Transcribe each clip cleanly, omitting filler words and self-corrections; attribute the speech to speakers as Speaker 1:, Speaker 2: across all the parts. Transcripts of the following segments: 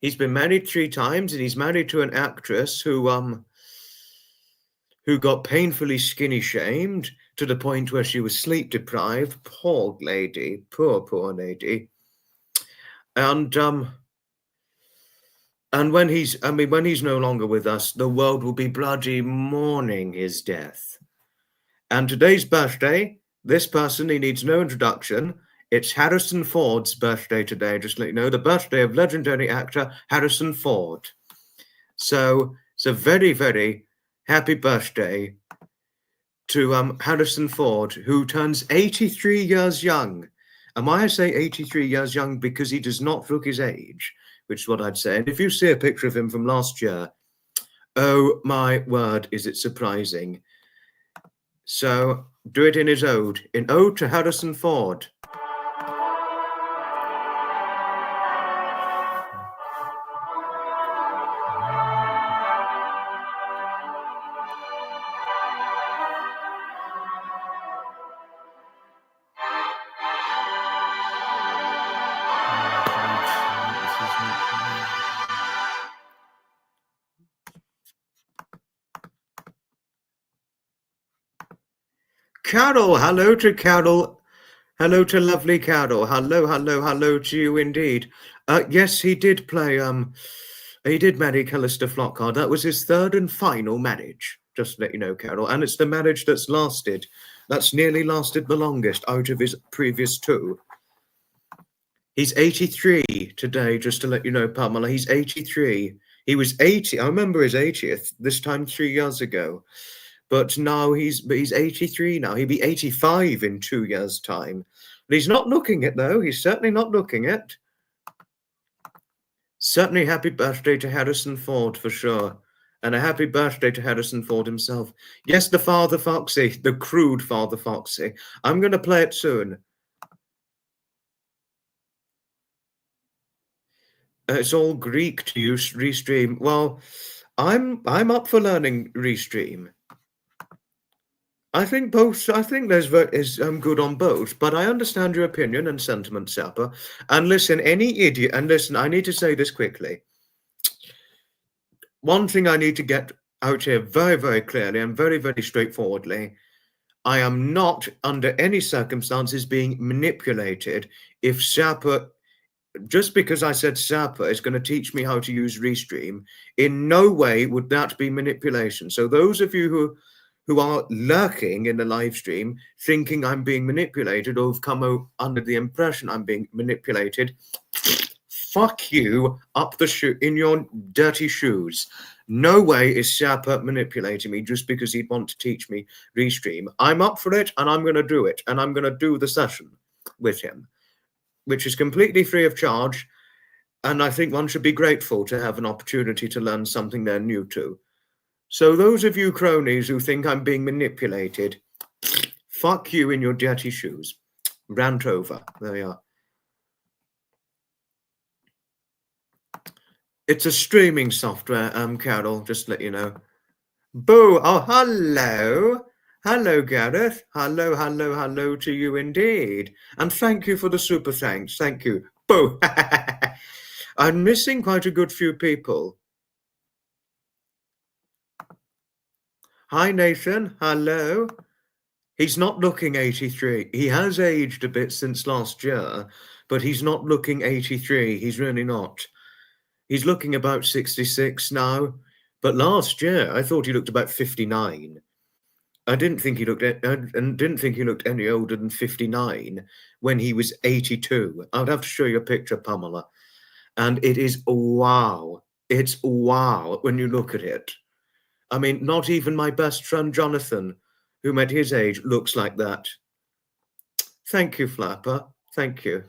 Speaker 1: He's been married 3 times, and he's married to an actress who got painfully skinny shamed to the point where she was sleep deprived. Poor lady, poor lady. And when he's no longer with us, the world will be bloody mourning his death. And today's birthday, this person, he needs no introduction. It's Harrison Ford's birthday today, just to let you know, the birthday of legendary actor Harrison Ford. So it's a very, very happy birthday to Harrison Ford, who turns 83 years young. And why I say 83 years young, because he does not look his age, which is what I'd say. And if you see a picture of him from last year, oh my word, is it surprising. So do it in his ode, in ode to Harrison Ford. Carol, hello to Carol. Hello to lovely Carol. Hello to you indeed. Yes, he did play, he did marry Callista Flockhart. That was his 3rd and final marriage, just to let you know, Carol. And it's the marriage that's nearly lasted the longest out of his previous 2. He's 83 today, just to let you know, Pamela. He's 83. He was 80. I remember his 80th, this time 3 years ago. But now he's 83 now. He'll be 85 in 2 years' time. But he's not looking it, though. He's certainly not looking it. Certainly happy birthday to Harrison Ford, for sure. And a happy birthday to Harrison Ford himself. Yes, the Father Foxy, the crude Father Foxy. I'm going to play it soon. It's all Greek to use Restream. Well, I'm up for learning Restream. I think both. I think there's good on both, but I understand your opinion and sentiment, Sapper. And listen, any idiot. And listen, I need to say this quickly. One thing I need to get out here very, very clearly and very, very straightforwardly: I am not, under any circumstances, being manipulated. If Sapper, just because I said Sapper is going to teach me how to use Restream, in no way would that be manipulation. So those of you who are lurking in the live stream thinking I'm being manipulated or have come under the impression I'm being manipulated, fuck you up the shoe in your dirty shoes. No way is Sapper manipulating me just because he'd want to teach me Restream. I'm up for it, and I'm going to do it, and I'm going to do the session with him, which is completely free of charge, and I think one should be grateful to have an opportunity to learn something they're new to. So those of you cronies who think I'm being manipulated, fuck you in your dirty shoes. Rant over. There you are. It's a streaming software, Carol, just to let you know. Boo! Oh, hello. Hello, Gareth. Hello to you indeed. And thank you for the super thanks. Thank you. Boo! I'm missing quite a good few people. Hi, Nathan. Hello. He's not looking 83. He has aged a bit since last year, but he's not looking 83. He's really not. He's looking about 66 now. But last year, I thought he looked about 59. I didn't think he looked any older than 59 when he was 82. I would have to show you a picture, Pamela. And it is wow. It's wow when you look at it. I mean, not even my best friend Jonathan, whom at his age looks like that. Thank you, Flapper. Thank you.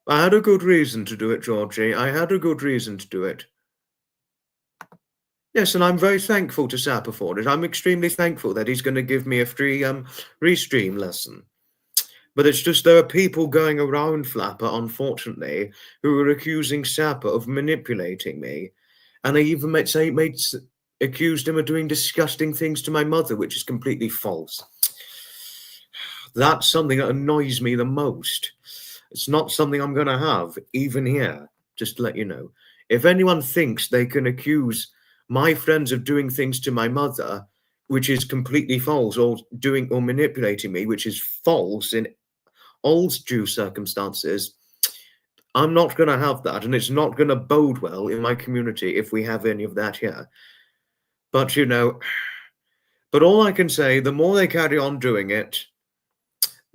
Speaker 1: I had a good reason to do it, Georgie. I had a good reason to do it. Yes, and I'm very thankful to Sapper for it. I'm extremely thankful that he's going to give me a free Restream lesson. But it's just there are people going around, Flapper, unfortunately, who are accusing Sapper of manipulating me. And they even accused him of doing disgusting things to my mother, which is completely false. That's something that annoys me the most. It's not something I'm going to have, even here, just to let you know. If anyone thinks they can accuse my friends of doing things to my mother, which is completely false, or doing or manipulating me, which is false in all due circumstances, I'm not going to have that, and it's not going to bode well in my community if we have any of that here. But, you know, but all I can say, the more they carry on doing it,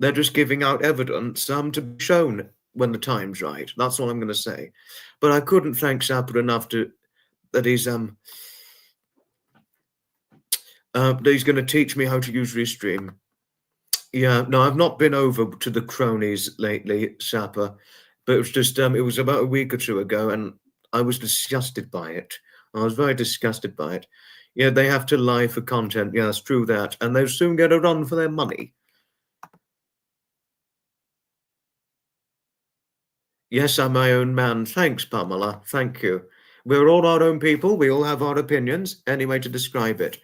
Speaker 1: they're just giving out evidence to be shown when the time's right. That's all I'm going to say. But I couldn't thank Sapper enough that he's going to teach me how to use Restream. Yeah, no, I've not been over to the cronies lately, Sapper, but it was just it was about a week or two ago, and I was disgusted by it. I was very disgusted by it. Yeah, they have to lie for content. Yeah, it's true that, and they'll soon get a run for their money. Yes, I'm my own man. Thanks, Pamela. Thank you. We're all our own people. We all have our opinions. Any way to describe it.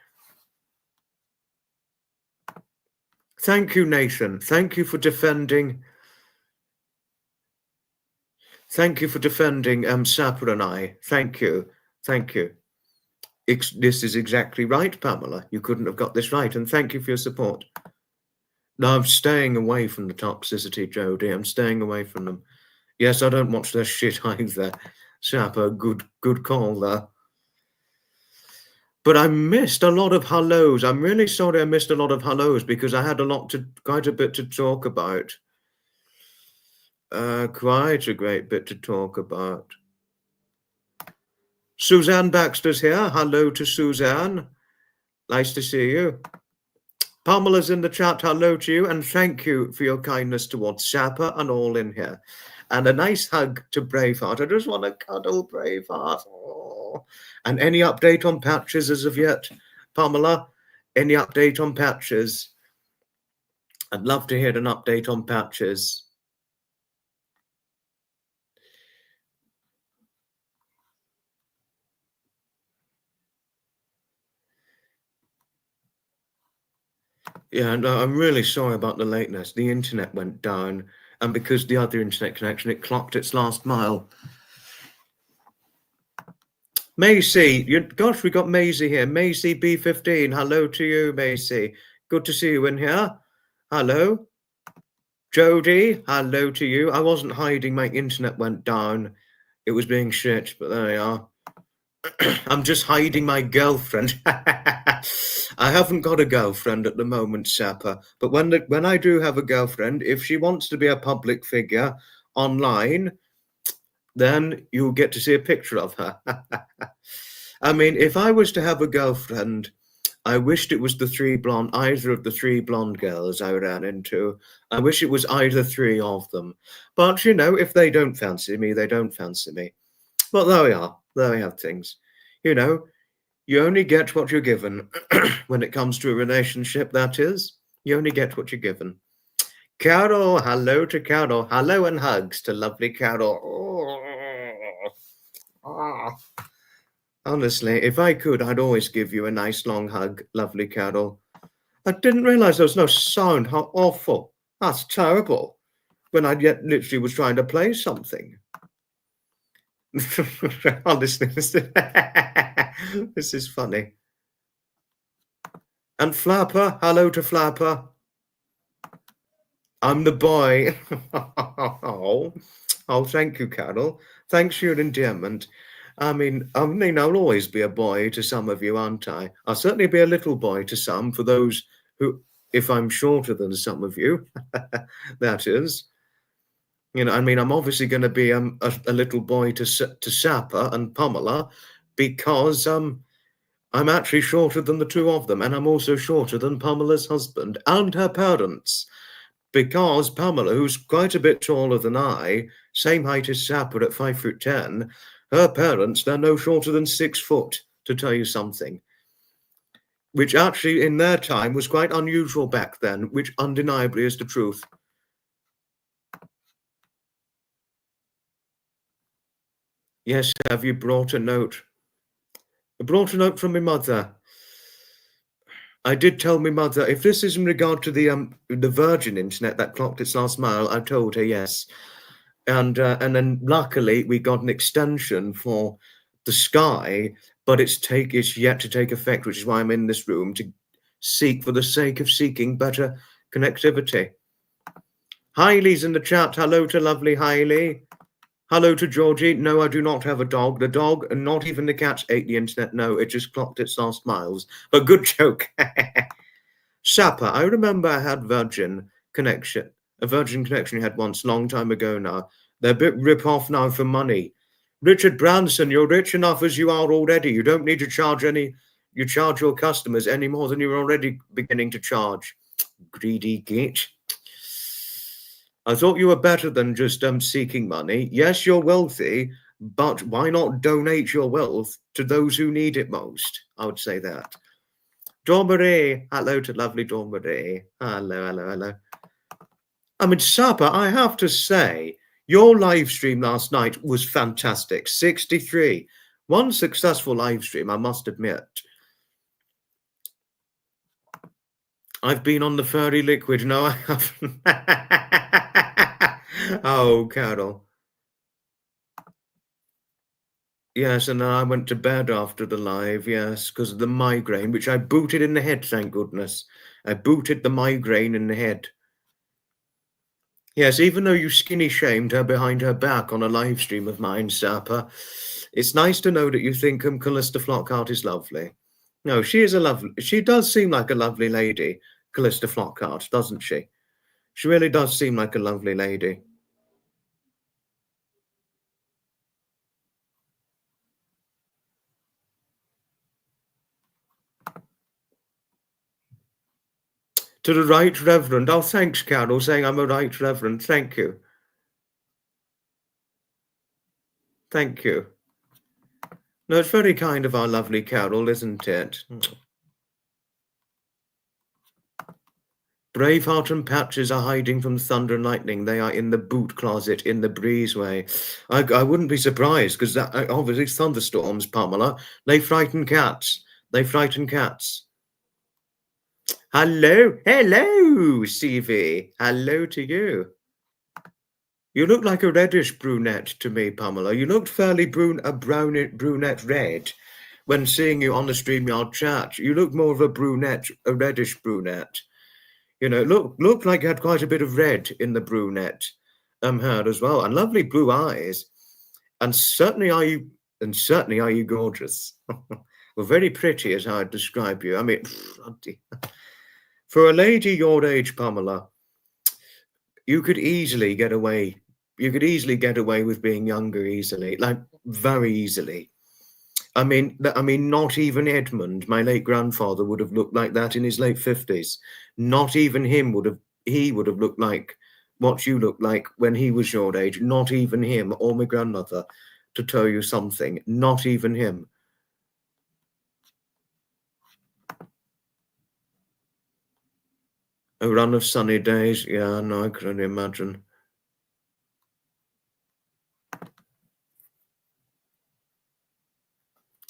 Speaker 1: Thank you, Nathan. Thank you for defending. Thank you for defending Sapper and I. Thank you. Thank you. This is exactly right, Pamela. You couldn't have got this right. And thank you for your support. No, I'm staying away from the toxicity, Jodie. I'm staying away from them. Yes, I don't watch their shit either. Sapper, good call there. But I missed a lot of hellos. I'm really sorry I missed a lot of hellos because I had quite a bit to talk about. Quite a great bit to talk about. Suzanne Baxter's here. Hello to Suzanne. Nice to see you. Pamela's in the chat. Hello to you, and thank you for your kindness towards Sapper and all in here. And a nice hug to Braveheart. I just want to cuddle Braveheart. Oh. And any update on Patches as of yet, Pamela? Any update on Patches? I'd love to hear an update on Patches. Yeah, no, I'm really sorry about the lateness. The internet went down, and because the other internet connection, it clocked its last mile. Macy, gosh, we got Maisie here. Macy B15, hello to you, Macy. Good to see you in here. Hello. Jodie, hello to you. I wasn't hiding, my internet went down. It was being shit, but there we are. I'm just hiding my girlfriend. I haven't got a girlfriend at the moment, Sapper. But when I do have a girlfriend, if she wants to be a public figure online, then you'll get to see a picture of her. I mean, if I was to have a girlfriend, I wished it was either of the three blonde girls I ran into. I wish it was either three of them. But, you know, if they don't fancy me, they don't fancy me. But there we are. There we have things. You know, you only get what you're given. When it comes to a relationship, that is. You only get what you're given. Carol, hello to Carol. Hello and hugs to lovely Carol. Oh. Honestly, if I could, I'd always give you a nice long hug, lovely Carol. I didn't realise there was no sound. How awful. That's terrible. When I yet literally was trying to play something. Honestly, this is funny. And Flapper, hello to Flapper. I'm the boy. Oh, thank you, Carol. Thanks for your endearment. I mean, I'll always be a boy to some of you, aren't I? I'll certainly be a little boy to some, for those who, if I'm shorter than some of you, that is. You know, I mean, I'm obviously going to be a little boy to Sapper and Pamela because I'm actually shorter than the two of them, and I'm also shorter than Pamela's husband and her parents, because Pamela, who's quite a bit taller than I, same height as Sapper at 5'10", her parents, they're no shorter than 6 foot, to tell you something, which actually in their time was quite unusual back then, which undeniably is the truth. Yes, have you brought a note? I brought a note from my mother. I did tell my mother, if this is in regard to the Virgin internet that clocked its last mile, I told her yes. And then luckily we got an extension for the Sky, but it's yet to take effect, which is why I'm in this room to seek, for the sake of seeking, better connectivity. Hailey's in the chat. Hello to lovely Hailey. Hello to Georgie. No, I do not have a dog. The dog, and not even the cat, ate the internet. No, it just clocked its last miles. But good joke. Sapper, I remember I had Virgin connection. A Virgin connection you had once, long time ago now. They're a bit rip-off now for money. Richard Branson, you're rich enough as you are already. You don't need to charge you charge your customers any more than you're already beginning to charge. Greedy git. I thought you were better than just seeking money. Yes, you're wealthy, but why not donate your wealth to those who need it most? I would say that. Dawn Marie, hello to lovely Dawn Marie. Hello, hello, hello. I mean, Sapa, I have to say, your live stream last night was fantastic. 63. One successful live stream, I must admit. I've been on the furry liquid. No, I haven't. Oh, Carol. Yes, and then I went to bed after the live, yes, because of the migraine, which I booted in the head, thank goodness. I booted the migraine in the head. Yes, even though you skinny shamed her behind her back on a live stream of mine, Sapa, it's nice to know that you think Callista Flockhart is lovely. No, she does seem like a lovely lady, Callista Flockhart, doesn't she? She really does seem like a lovely lady. To the Right Reverend. Oh, thanks, Carol, saying I'm a Right Reverend. Thank you. Thank you. No, it's very kind of our lovely Carol, isn't it? Braveheart and Patches are hiding from thunder and lightning. They are in the boot closet in the breezeway. I wouldn't be surprised, because obviously thunderstorms, Pamela, they frighten cats. They frighten cats. Hello, CV. Hello to you. You look like a reddish brunette to me, Pamela. You looked fairly brunette red when seeing you on the StreamYard chat. You look more of a reddish brunette. You know, looked like you had quite a bit of red in the brunette hair as well, and lovely blue eyes. And certainly are you gorgeous. Well, very pretty is how I'd describe you. I mean, for a lady your age, Pamela, you could easily get away. You could easily get away with being younger easily, like very easily. I mean, not even Edmund, my late grandfather, would have looked like that in his late 50s. Not even him would have looked like what you looked like when he was your age. Not even him or my grandmother, to tell you something. Not even him. A run of sunny days. Yeah, no, I can only imagine.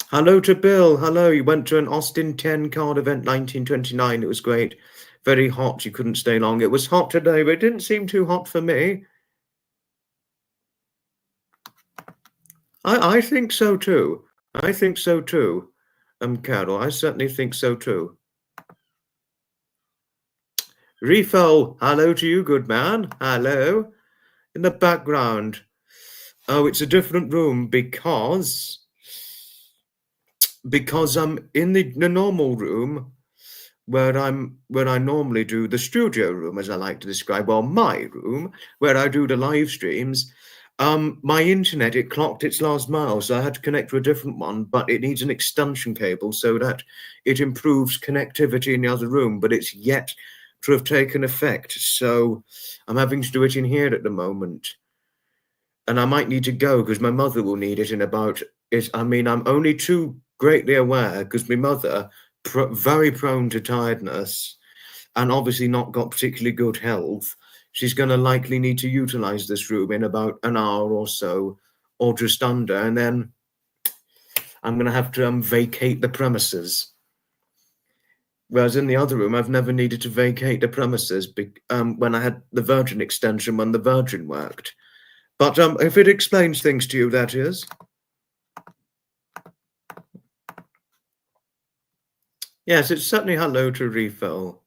Speaker 1: Hello to Bill. Hello. You went to an Austin 10 card event, 1929. It was great. Very hot. You couldn't stay long. It was hot today, but it didn't seem too hot for me. I think so too. I think so too. Carol, I certainly think so too. Refill, hello to you, good man. Hello. In the background. Oh, it's a different room because I'm in the normal room where I normally do the studio room, as I like to describe, well, my room where I do the live streams. My internet, it clocked its last mile, so I had to connect to a different one, but it needs an extension cable so that it improves connectivity in the other room, but it's yet to have taken effect. So I'm having to do it in here at the moment. And I might need to go because my mother will need it in about it. I mean, I'm only too greatly aware because my mother, very prone to tiredness and obviously not got particularly good health. She's going to likely need to utilize this room in about an hour or so, or just under, and then I'm going to have to vacate the premises. Whereas in the other room, I've never needed to vacate the premises when I had the Virgin extension, when the Virgin worked. But if it explains things to you, that is. Yes, it's certainly hello to Refill.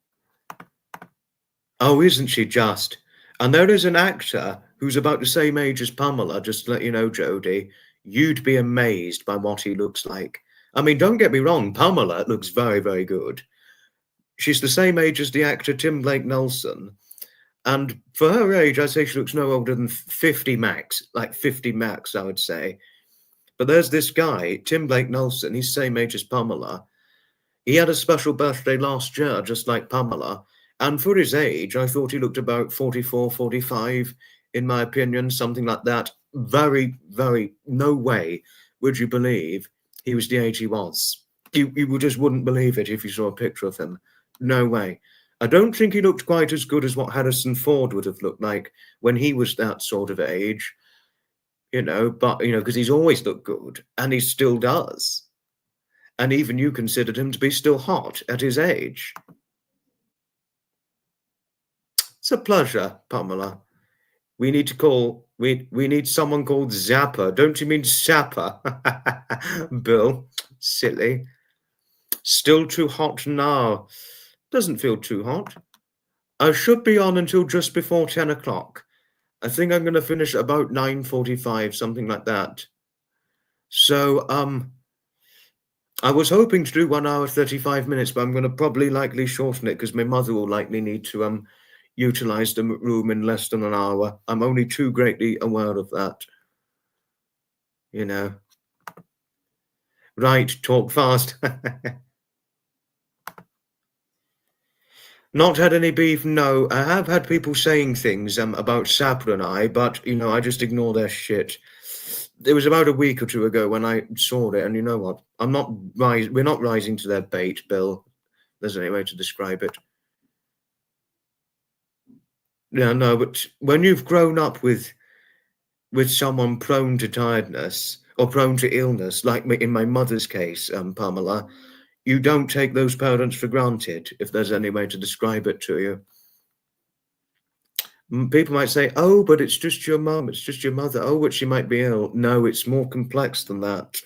Speaker 1: Oh, isn't she just? And there is an actor who's about the same age as Pamela, just to let you know, Jodie. You'd be amazed by what he looks like. I mean, don't get me wrong, Pamela looks very, very good. She's the same age as the actor Tim Blake Nelson. And for her age, I'd say she looks no older than 50 max, like 50 max, I would say. But there's this guy, Tim Blake Nelson, he's the same age as Pamela. He had a special birthday last year, just like Pamela. And for his age, I thought he looked about 44, 45, in my opinion, something like that. Very, very, no way would you believe he was the age he was. You just wouldn't believe it if you saw a picture of him. No way. I don't think he looked quite as good as what Harrison Ford would have looked like when he was that sort of age, but, because he's always looked good, and he still does. And even you considered him to be still hot at his age. It's a pleasure, Pamela. We need someone called Zapper. Don't you mean Sapper? Bill, silly. Still too hot now. Doesn't feel too hot. I should be on until just before 10 o'clock. I think I'm going to finish at about 9:45, something like that. So, I was hoping to do 1 hour, 35 minutes, but I'm going to probably likely shorten it because my mother will likely need to utilize the room in less than an hour. I'm only too greatly aware of that. Right, talk fast. Not had any beef, no. I have had people saying things about Sapper and I, but, I just ignore their shit. It was about a week or two ago when I saw it, and you know what? We're not rising to their bait, Bill. There's any way to describe it. Yeah, no, but when you've grown up with someone prone to tiredness or prone to illness, like in my mother's case, Pamela, you don't take those parents for granted, if there's any way to describe it to you. People might say, oh, but it's just your mum, it's just your mother. Oh, but she might be ill. No, it's more complex than that.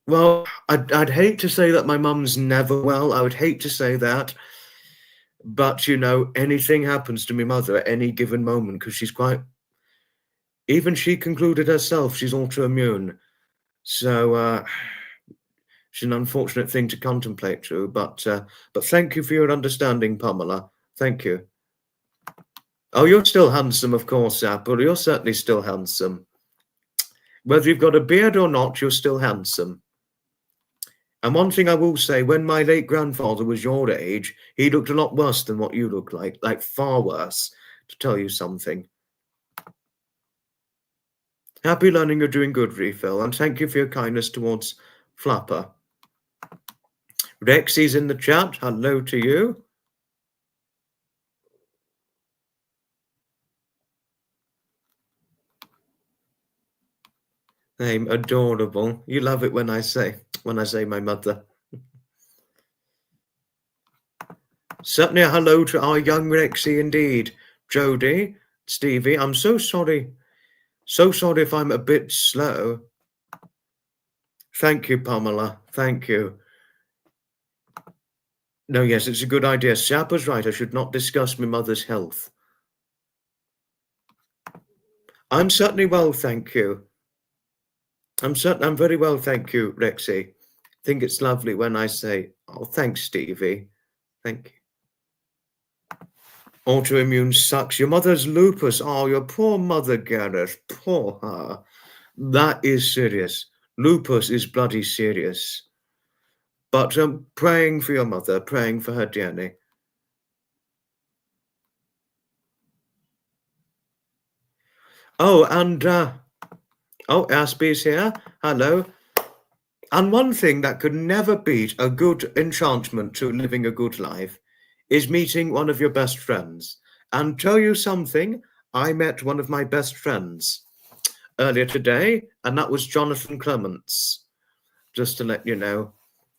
Speaker 1: Well, I'd hate to say that my mum's never well. I would hate to say that. But, anything happens to my mother at any given moment because even she concluded herself she's autoimmune. So it's an unfortunate thing to contemplate too. But thank you for your understanding, Pamela. Thank you. Oh, you're still handsome, of course, Apple. You're certainly still handsome. Whether you've got a beard or not, you're still handsome. And one thing I will say, when my late grandfather was your age, he looked a lot worse than what you look like far worse, to tell you something. Happy learning you're doing good, Refill, and thank you for your kindness towards Flapper. Rexy's in the chat. Hello to you. I'm adorable. You love it when I say my mother. Certainly a hello to our young Rexy indeed. Jodie, Stevie, I'm so sorry. So sorry if I'm a bit slow. Thank you, Pamela. Thank you. No, yes, it's a good idea. Sapper's right. I should not discuss my mother's health. I'm certainly well, thank you. I'm very well, thank you, Rexy. I think it's lovely when I say, oh, thanks, Stevie. Thank you. Autoimmune sucks. Your mother's lupus. Oh, your poor mother, Gareth. Poor her. That is serious. Lupus is bloody serious. But praying for your mother, praying for her journey. Oh, and Aspie's here. Hello. And one thing that could never beat a good enchantment to living a good life is meeting one of your best friends. And tell you something, I met one of my best friends earlier today, and that was Jonathan Clements, just to let you know.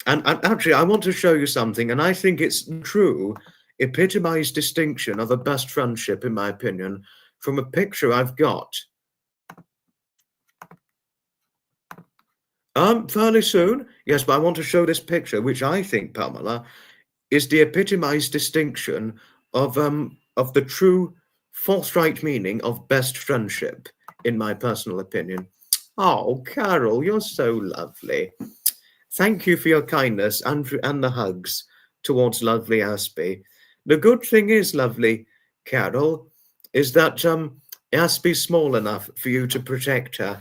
Speaker 1: And actually, I want to show you something, and I think it's true epitomised distinction of a best friendship, in my opinion, from a picture I've got. Fairly soon, yes, but I want to show this picture, which I think, Pamela, is the epitomised distinction of the true forthright meaning of best friendship, in my personal opinion. Oh, Carol, you're so lovely. Thank you for your kindness and the hugs towards lovely Aspie. The good thing is, lovely Carol, is that Aspie's small enough for you to protect her.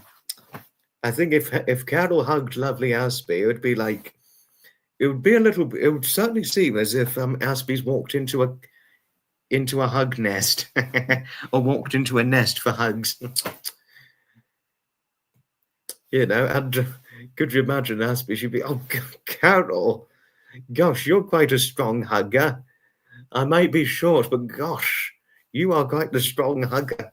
Speaker 1: I think if Carol hugged lovely Aspie, it would be like, it would certainly seem as if Aspie's walked into a hug nest or walked into a nest for hugs. You know, and could you imagine Aspie? She'd be, oh, Carol, gosh, you're quite a strong hugger. I might be short, but gosh, you are quite the strong hugger.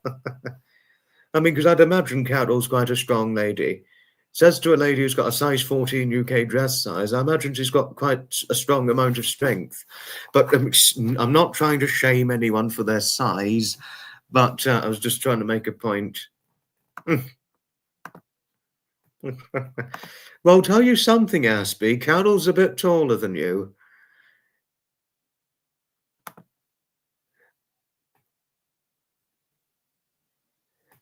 Speaker 1: I mean, because I'd imagine Carol's quite a strong lady. Says to a lady who's got a size 14 UK dress size, I imagine she's got quite a strong amount of strength. But I'm not trying to shame anyone for their size, but I was just trying to make a point. Well, I'll tell you something, Aspie. Carol's a bit taller than you.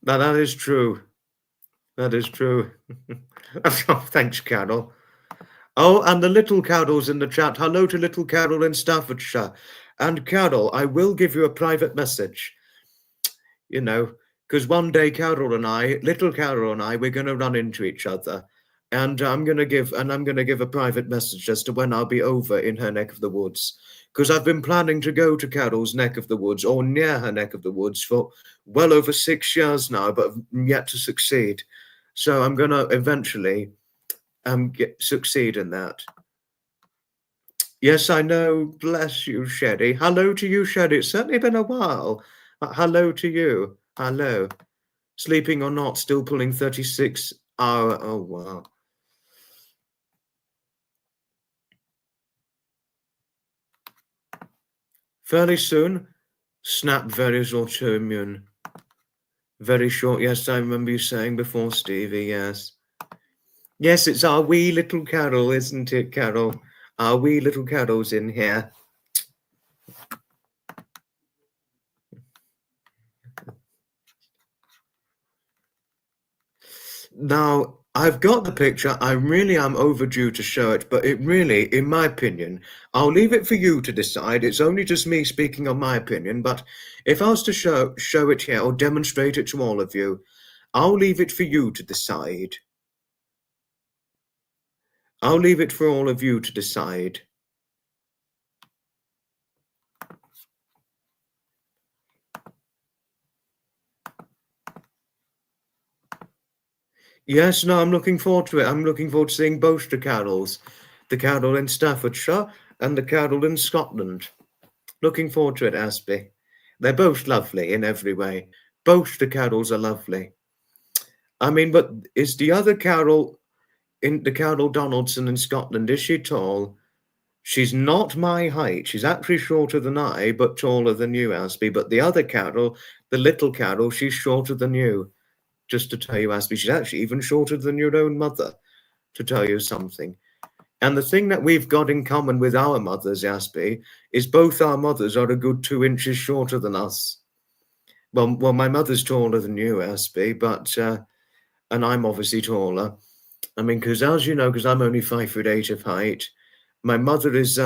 Speaker 1: Now, that is true. That is true. Oh, thanks, Carol. Oh, and the little Carol's in the chat. Hello to little Carol in Staffordshire. And Carol, I will give you a private message. You know, because one day little Carol and I, we're going to run into each other. And I'm going to give a private message as to when I'll be over in her neck of the woods. Because I've been planning to go to Carol's neck of the woods, or near her neck of the woods, for well over 6 years now, but I've yet to succeed. So I'm going to eventually succeed in that. Yes, I know. Bless you, Sherry. Hello to you, Sherry. It's certainly been a while. Hello to you. Hello. Sleeping or not, still pulling 36 hour. Oh, wow. Fairly soon. Snap varies autoimmune. Very short. Yes, I remember you saying before, Stevie. Yes. Yes, it's our wee little Carol, isn't it, Carol? Our wee little Carol's in here. Now, I've got the picture. I really am overdue to show it, but it really, in my opinion, I'll leave it for you to decide. It's only just me speaking on my opinion, but if I was to show it here or demonstrate it to all of you, I'll leave it for you to decide. I'll leave it for all of you to decide. Yes, no, I'm looking forward to it. I'm looking forward to seeing both the Carols. The Carol in Staffordshire and the Carol in Scotland. Looking forward to it, Aspie. They're both lovely in every way. Both the Carols are lovely. I mean, but is the other Carol, the Carol Donaldson in Scotland, is she tall? She's not my height. She's actually shorter than I, but taller than you, Aspie. But the other Carol, the little Carol, she's shorter than you. Just to tell you, Aspie, she's actually even shorter than your own mother, to tell you something. And the thing that we've got in common with our mothers, Aspie, is both our mothers are a good 2 inches shorter than us. Well, my mother's taller than you, Aspie, but and I'm obviously taller. I mean, because as you know, because I'm only 5'8" of height, my mother is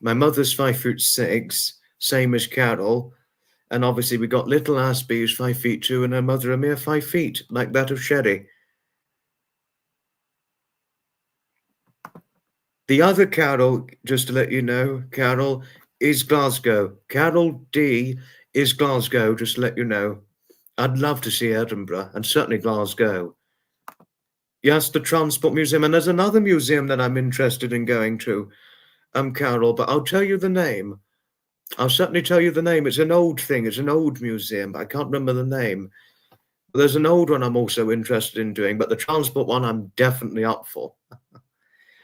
Speaker 1: my mother's 5'6", same as Carol. And obviously we got little Aspie, who's 5'2", and her mother a mere 5 feet, like that of Sherry. The other Carol, just to let you know, Carol is Glasgow. Carol D is Glasgow, just to let you know. I'd love to see Edinburgh, and certainly Glasgow. Yes, the Transport Museum, and there's another museum that I'm interested in going to, Carol, but I'll tell you the name. I'll certainly tell you the name. It's an old thing. It's an old museum, but I can't remember the name. There's an old one I'm also interested in doing, but the transport one I'm definitely up for.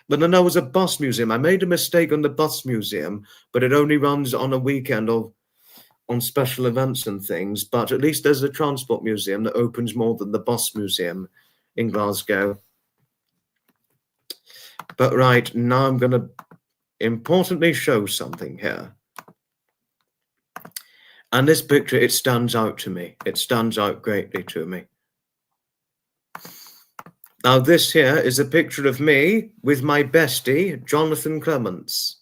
Speaker 1: But then there was a bus museum. I made a mistake on the bus museum, but it only runs on a weekend or on special events and things. But at least there's a transport museum that opens more than the bus museum in Glasgow. But right, now I'm going to importantly show something here. And this picture, it stands out to me. It stands out greatly to me. Now, this here is a picture of me with my bestie, Jonathan Clements.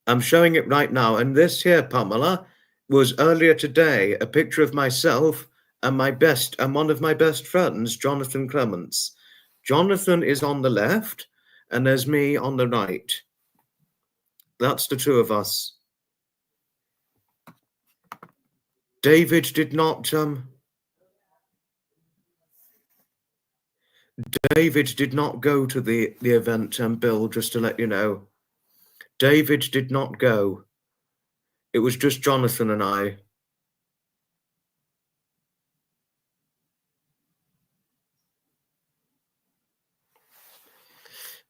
Speaker 1: I'm showing it right now. And this here, Pamela, was earlier today, a picture of myself and one of my best friends, Jonathan Clements. Jonathan is on the left, and there's me on the right. That's the two of us. David did not go to the event, Bill, just to let you know. David did not go. It was just Jonathan and I.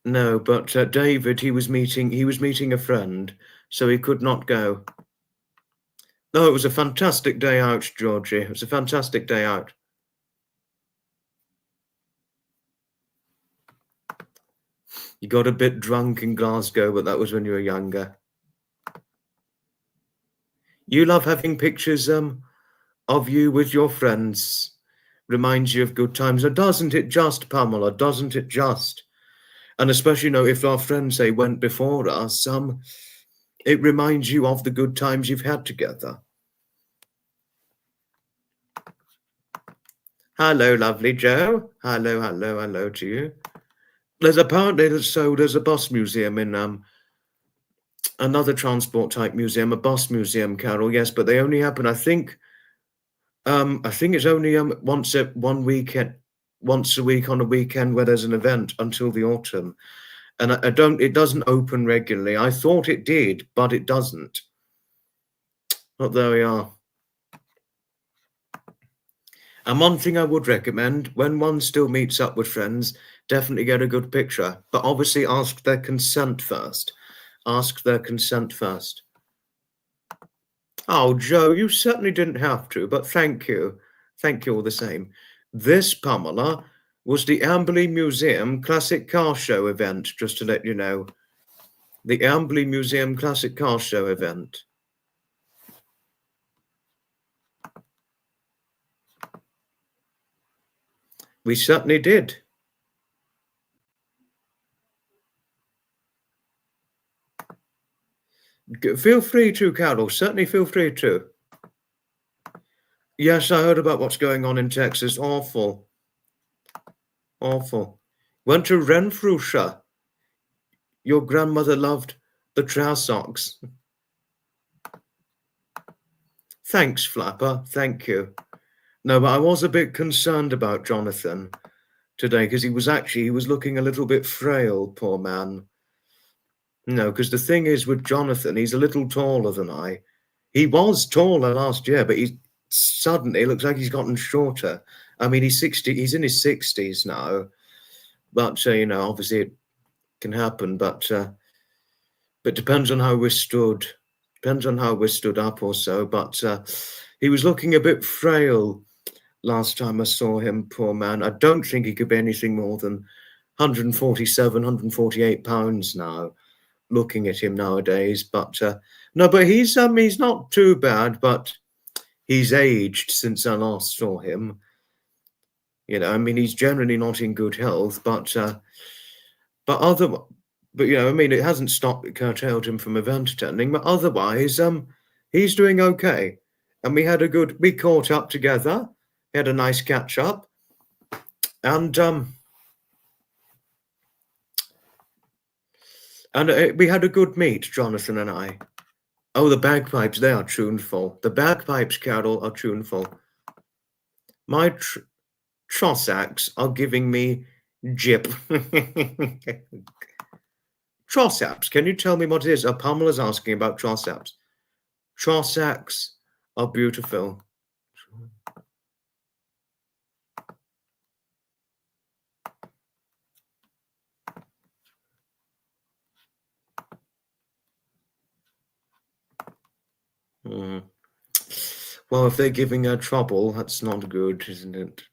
Speaker 1: No, but David, he was meeting a friend, so he could not go. No, it was a fantastic day out, Georgie. It was a fantastic day out. You got a bit drunk in Glasgow, but that was when you were younger. You love having pictures of you with your friends. Reminds you of good times. And doesn't it just, Pamela? Doesn't it just? And especially, you know, if our friends, say, went before us, it reminds you of the good times you've had together. Hello, lovely Joe. Hello to you. There's a bus museum in another transport type museum, a bus museum, Carol. Yes, but they only happen, I think it's only once a week on a weekend where there's an event until the autumn. And it doesn't open regularly. I thought it did, but it doesn't. But there we are. And one thing I would recommend, when one still meets up with friends, definitely get a good picture. But obviously ask their consent first. Ask their consent first. Oh, Joe, you certainly didn't have to, but thank you. Thank you all the same. This, Pamela, was the Amberley Museum Classic Car Show event, just to let you know. The Amberley Museum Classic Car Show event. We certainly did. Feel free to, Carol. Certainly feel free to. Yes, I heard about what's going on in Texas. Awful. Awful. Went to Renfrewshire. Your grandmother loved the trousers socks. Thanks, Flapper. Thank you. No, but I was a bit concerned about Jonathan today because he was looking a little bit frail, poor man. No, because the thing is with Jonathan, he's a little taller than I. He was taller last year, but he suddenly looks like he's gotten shorter. I mean, he's in his 60s now. But, you know, obviously it can happen, but depends on how we're stood. Depends on how we're stood up or so. But he was looking a bit frail last time I saw him, poor man. I don't think he could be anything more than 147, 148 pounds now, looking at him nowadays. But no, but he's not too bad, but he's aged since I last saw him. You know, I mean, he's generally not in good health, but you know, I mean, it hasn't curtailed him from event attending, but otherwise, he's doing okay. And we caught up together, had a nice catch up, and we had a good meet, Jonathan and I. Oh, the bagpipes, they are tuneful. The bagpipes, Carol, are tuneful. My Trossachs are giving me jip. Trossachs, can you tell me what it is? Pamela's asking about Trossachs. Trossachs are beautiful. Mm. Well, if they're giving her trouble, that's not good, isn't it?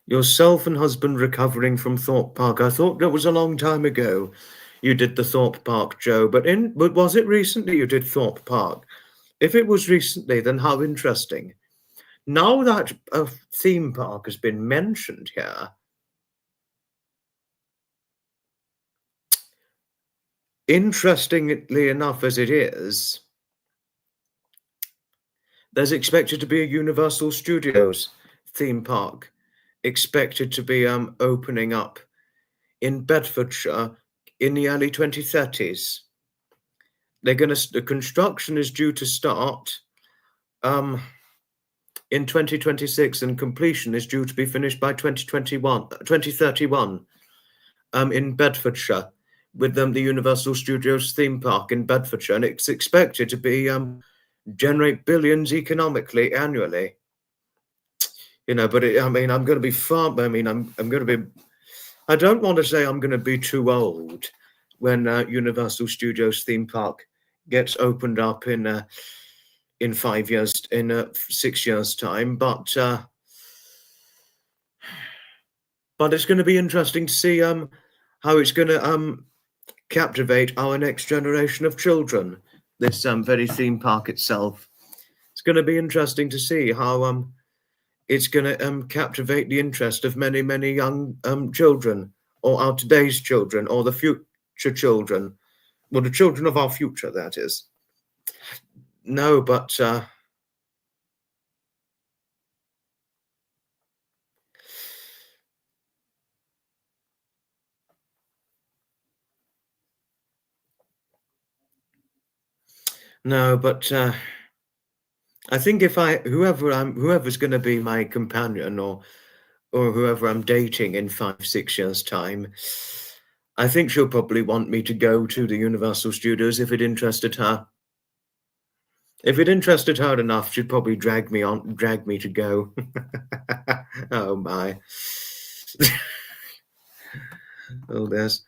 Speaker 1: Yourself and husband recovering from Thorpe Park. I thought that was a long time ago you did the Thorpe Park, Joe, but was it recently you did Thorpe Park? If it was recently, then how interesting. Now that a theme park has been mentioned here, interestingly enough as it is, there's expected to be a Universal Studios theme park expected to be opening up in Bedfordshire in the early 2030s. The construction is due to start in 2026 and completion is due to be finished by 2031 in Bedfordshire with the Universal Studios theme park in Bedfordshire, and it's expected to be generate billions economically annually. You know, but I'm going to be far. I'm going to be. I don't want to say I'm going to be too old when Universal Studios theme park gets opened up in 5 years, in 6 years' time, but it's going to be interesting to see how it's going to captivate our next generation of children. This very theme park itself. It's going to be interesting to see how it's going to captivate the interest of many, many young children, or our today's children, or the future children. Well, the children of our future, that is. No, but no, but I think if whoever's going to be my companion, or whoever I'm dating in 5, 6 years' time, I think she'll probably want me to go to the Universal Studios if it interested her. If it interested her enough, she'd probably drag me to go. Oh my. Oh, there's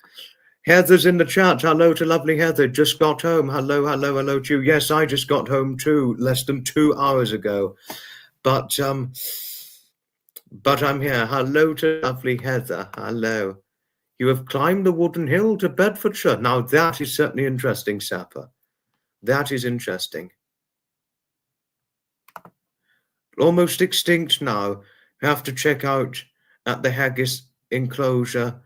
Speaker 1: Heather's in the chat. Hello to lovely Heather. Just got home. Hello, hello, hello to you. Yes, I just got home too, less than 2 hours ago. But I'm here. Hello to lovely Heather. Hello. You have climbed the wooden hill to Bedfordshire. Now that is certainly interesting, Sapper. That is interesting. Almost extinct now. You have to check out at the Haggis enclosure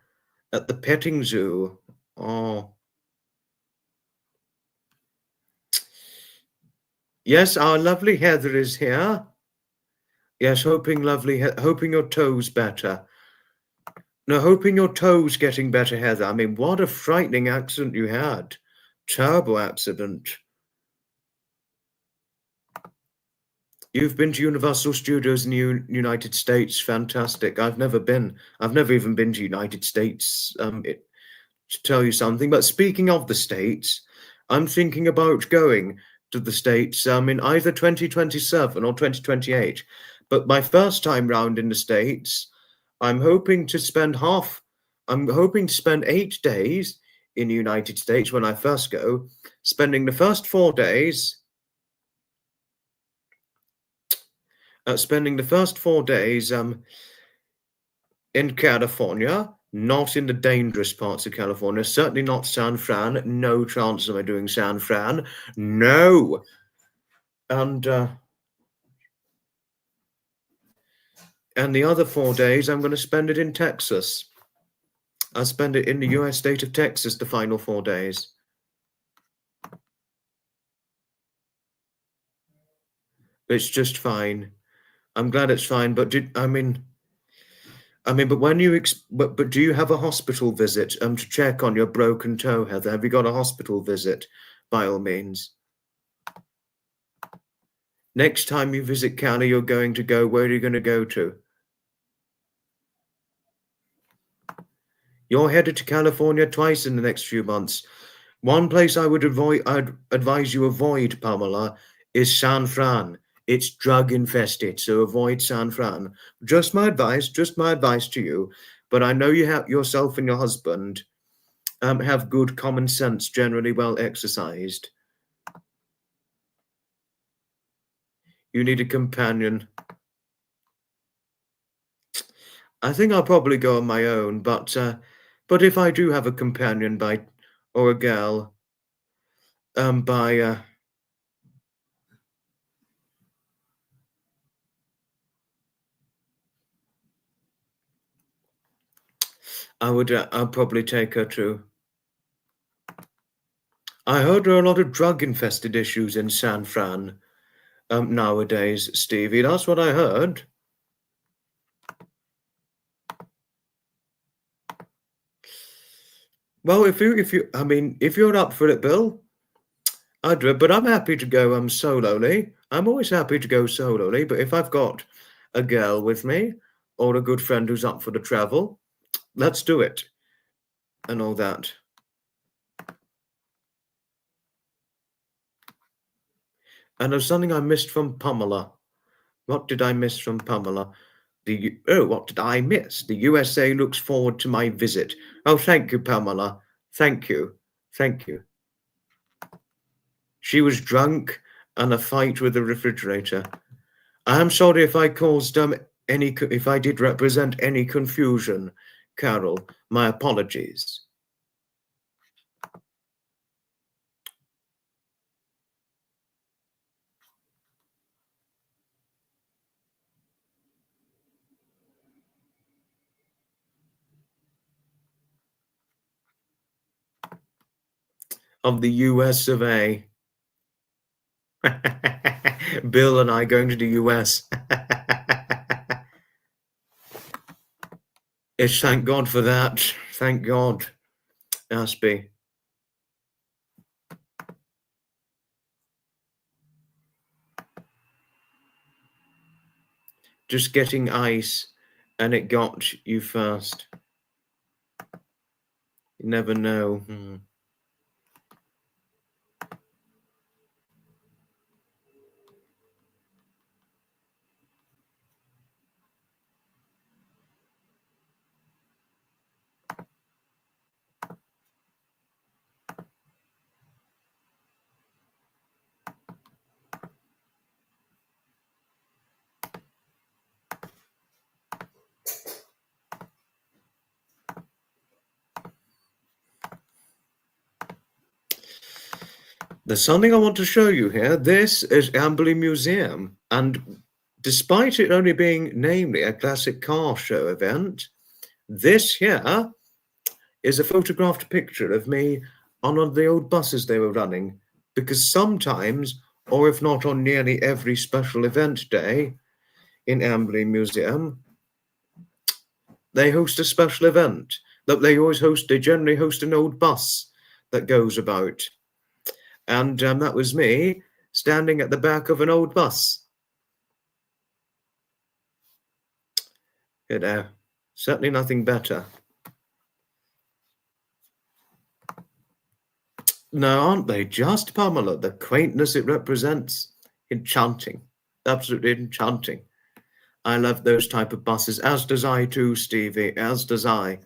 Speaker 1: at the petting zoo. Oh. Yes, our lovely Heather is here. Yes, hoping your toes better. No, hoping your toes getting better, Heather. I mean, what a frightening accident you had. Terrible accident. You've been to Universal Studios in the United States. Fantastic. I've never even been to United States to tell you something. But speaking of the States, I'm thinking about going to the States in either 2027 or 2028. But my first time round in the States, I'm hoping to spend 8 days in the United States when I first go, spending the first 4 days in California, not in the dangerous parts of California, certainly not San Fran. No chance of I doing San Fran. No. And the other 4 days, I'm going to spend it in Texas. I'll spend it in the US state of Texas, the final 4 days. It's just fine. I'm glad it's fine, but I mean, but when you but do you have a hospital visit to check on your broken toe, Heather? Have you got a hospital visit? By all means. Next time you visit Cali, you're going to go. Where are you going to go to? You're headed to California twice in the next few months. One place I'd advise you avoid, Pamela, is San Fran. It's drug infested, so avoid San Fran. Just my advice to you. But I know you have yourself and your husband have good common sense, generally well exercised. You need a companion. I think I'll probably go on my own, but if I do have a companion or a girl, by I'll probably take her too. I heard there are a lot of drug-infested issues in San Fran nowadays, Stevie. That's what I heard. Well, if you're up for it, Bill, I'd do it. But I'm happy to go solely. I'm always happy to go solely. But if I've got a girl with me or a good friend who's up for the travel, let's do it, and all that. And there's something I missed from Pamela. What did I miss from Pamela? What did I miss? The USA looks forward to my visit. Oh, thank you, Pamela. Thank you. Thank you. She was drunk and a fight with the refrigerator. I am sorry if I caused if I did represent any confusion, Carol. My apologies. Of the US of A. Bill and I going to the US. It's thank God for that. Thank God. Aspie. Just getting ice and it got you first. You never know. There's something I want to show you here. This is Amberley Museum, and despite it only being namely a classic car show event, this here is a photographed picture of me on one of the old buses they were running, because sometimes, or if not on nearly every special event day in Amberley Museum, they host a special event. They generally host an old bus that goes about. And that was me standing at the back of an old bus. You know, certainly nothing better. No, aren't they just, Pamela? The quaintness it represents. Enchanting. Absolutely enchanting. I love those type of buses, as does I too, Stevie, as does I.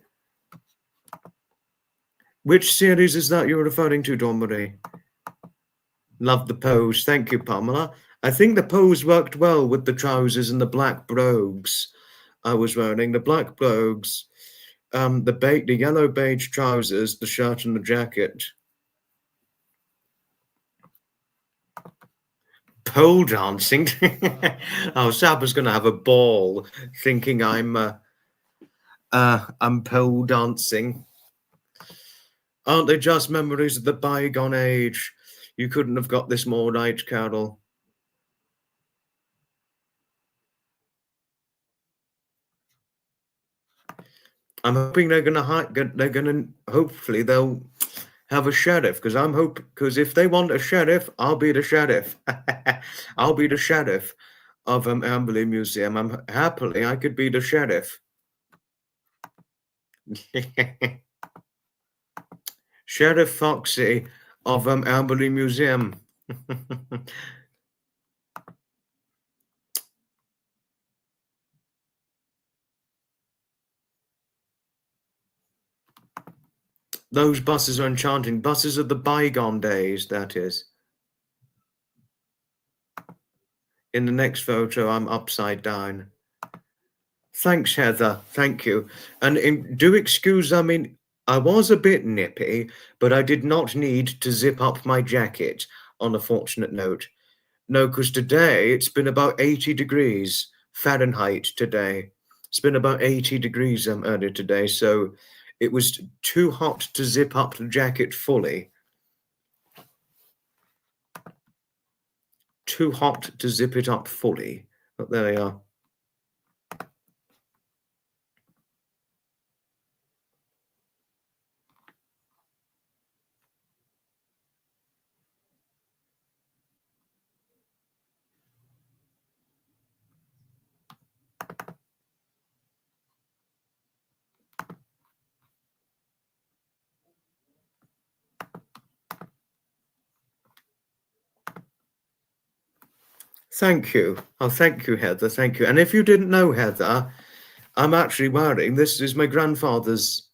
Speaker 1: Which series is that you're referring to, Dawn Marie? Love the pose. Thank you, Pamela. I think the pose worked well with the trousers and the black brogues I was wearing. The black brogues, the yellow beige trousers, the shirt and the jacket. Pole dancing? Oh, Saba's going to have a ball thinking I'm pole dancing. Aren't they just memories of the bygone age? You couldn't have got this more right, Carol. I'm hoping hopefully they'll have a sheriff, because if they want a sheriff, I'll be the sheriff. I'll be the sheriff of Amberley Museum. Happily I could be the sheriff. Sheriff Foxy of Amberley Museum. Those buses are enchanting. Buses of the bygone days, that is. In the next photo, I'm upside down. Thanks, Heather. Thank you. And do excuse, I mean, I was a bit nippy, but I did not need to zip up my jacket, on a fortunate note. No, because today it's been about 80 degrees Fahrenheit today. It's been about 80 degrees earlier today, so it was too hot to zip up the jacket fully. Too hot to zip it up fully. But there we are. Thank you. Oh, thank you, Heather. Thank you. And if you didn't know, Heather, I'm actually wearing, this is my grandfather's,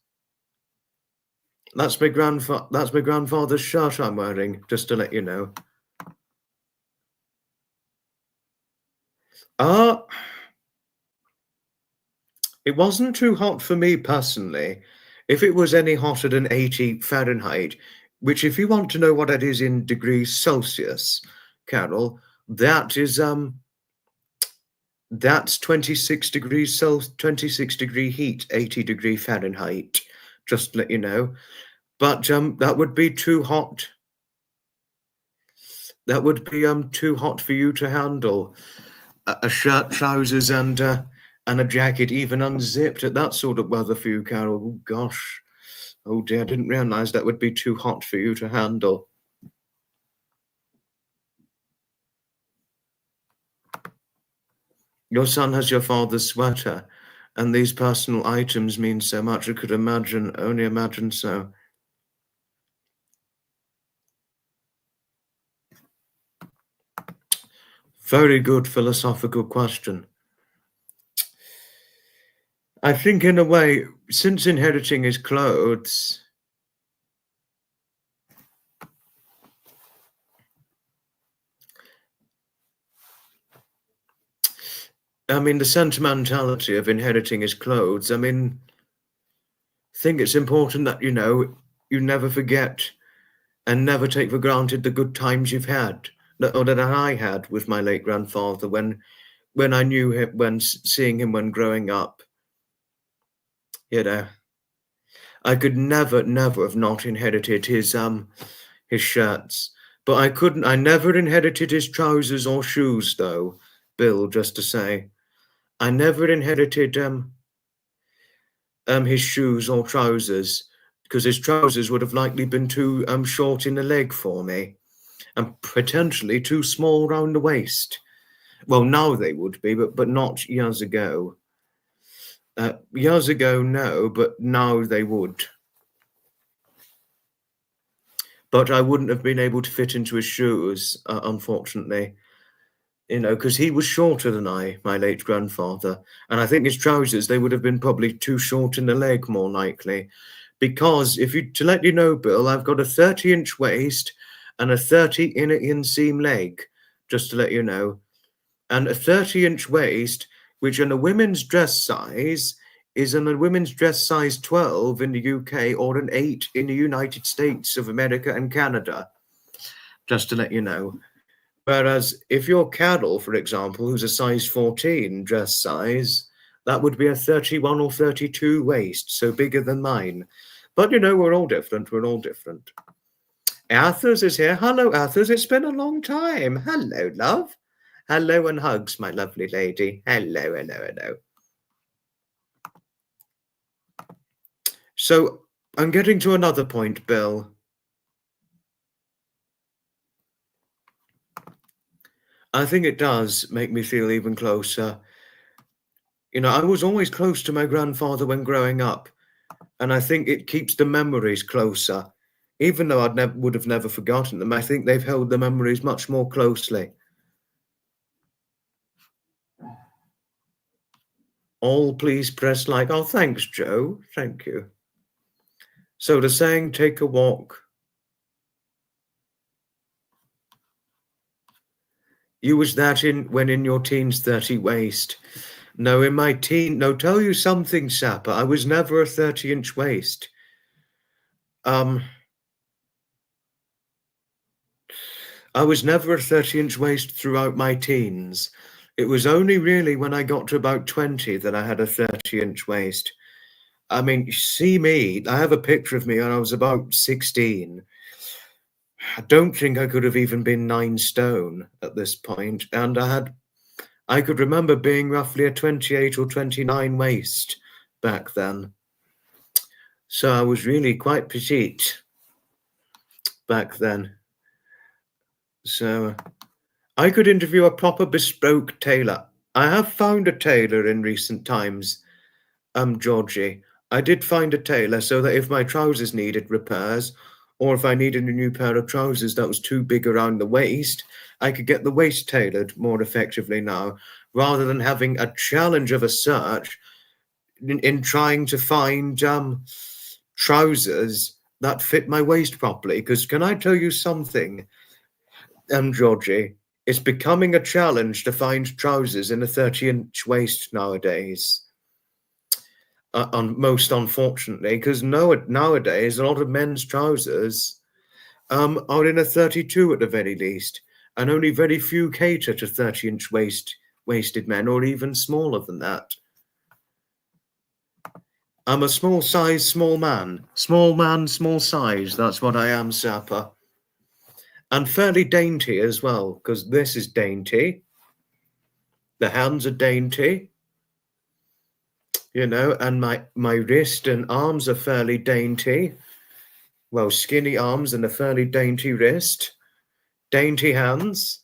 Speaker 1: that's my grandfather's shirt I'm wearing, just to let you know. It wasn't too hot for me personally. If it was any hotter than 80 Fahrenheit, which if you want to know what that is in degrees Celsius, Carol, that's 26 degrees 26 degree heat, 80 degree Fahrenheit, just to let you know. But that would be too hot. That would be too hot for you to handle. A shirt, trousers, and a jacket, even unzipped at that sort of weather for you, Carol. Oh, gosh. Oh, dear, I didn't realise that would be too hot for you to handle. Your son has your father's sweater, and these personal items mean so much. I could only imagine so. Very good philosophical question. I think in a way, since inheriting his clothes, I mean, the sentimentality of inheriting his clothes, I mean, I think it's important that, you never forget and never take for granted the good times you've had, or that I had with my late grandfather when I knew him, when seeing him when growing up. I could never have not inherited his shirts, but I never inherited his trousers or shoes, though, Bill, just to say. I never inherited his shoes or trousers, because his trousers would have likely been too short in the leg for me, and potentially too small round the waist. Well, now they would be, but not years ago. Years ago, no, but now they would. But I wouldn't have been able to fit into his shoes, unfortunately. Because he was shorter than my late grandfather. And I think his trousers, they would have been probably too short in the leg, more likely. Because to let you know, Bill, I've got a 30-inch waist and a 30 inner inseam leg, just to let you know. And a 30-inch waist, which in a women's dress size is in a women's dress size 12 in the UK or an 8 in the United States of America and Canada, just to let you know. Whereas if you're Carol, for example, who's a size 14 dress size, that would be a 31 or 32 waist, so bigger than mine. But, we're all different. We're all different. Arthurs is here. Hello, Arthurs. It's been a long time. Hello, love. Hello and hugs, my lovely lady. Hello, hello, hello. So I'm getting to another point, Bill. I think it does make me feel even closer. You know, I was always close to my grandfather when growing up, and I think it keeps the memories closer. Even though would have never forgotten them, I think they've held the memories much more closely. All please press like. Oh, thanks, Joe. Thank you. So the saying, take a walk. You was that when in your teens 30 waist. No, in my no, tell you something, Sapper. I was never a 30-inch waist. I was never a 30-inch waist throughout my teens. It was only really when I got to about 20 that I had a 30-inch waist. I mean, see me. I have a picture of me when I was about 16. I don't think I could have even been 9 stone at this point, and I could remember being roughly a 28 or 29 waist back then. So I was really quite petite back then. So I could interview a proper bespoke tailor. I have found a tailor in recent times, Georgie. I did find a tailor so that if my trousers needed repairs, or if I needed a new pair of trousers that was too big around the waist, I could get the waist tailored more effectively now, rather than having a challenge of a search in trying to find trousers that fit my waist properly. Because can I tell you something, Georgie? It's becoming a challenge to find trousers in a 30-inch waist nowadays. Most unfortunately, because nowadays a lot of men's trousers are in a 32 at the very least, and only very few cater to 30-inch waisted men, or even smaller than that. I'm a small size, small man. Small man, small size. That's what I am, Sapper. And fairly dainty as well, because this is dainty. The hands are dainty. You know, and my wrist and arms are fairly dainty. Well, skinny arms and a fairly dainty wrist. Dainty hands.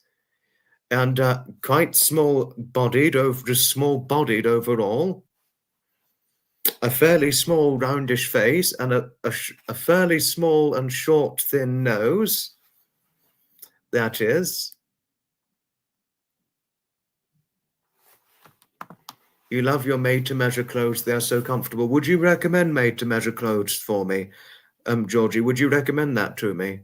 Speaker 1: And quite small-bodied, just small-bodied overall. A fairly small roundish face and a fairly small and short thin nose. That is. You love your made-to-measure clothes. They're so comfortable. Would you recommend made-to-measure clothes for me, Georgie? Would you recommend that to me?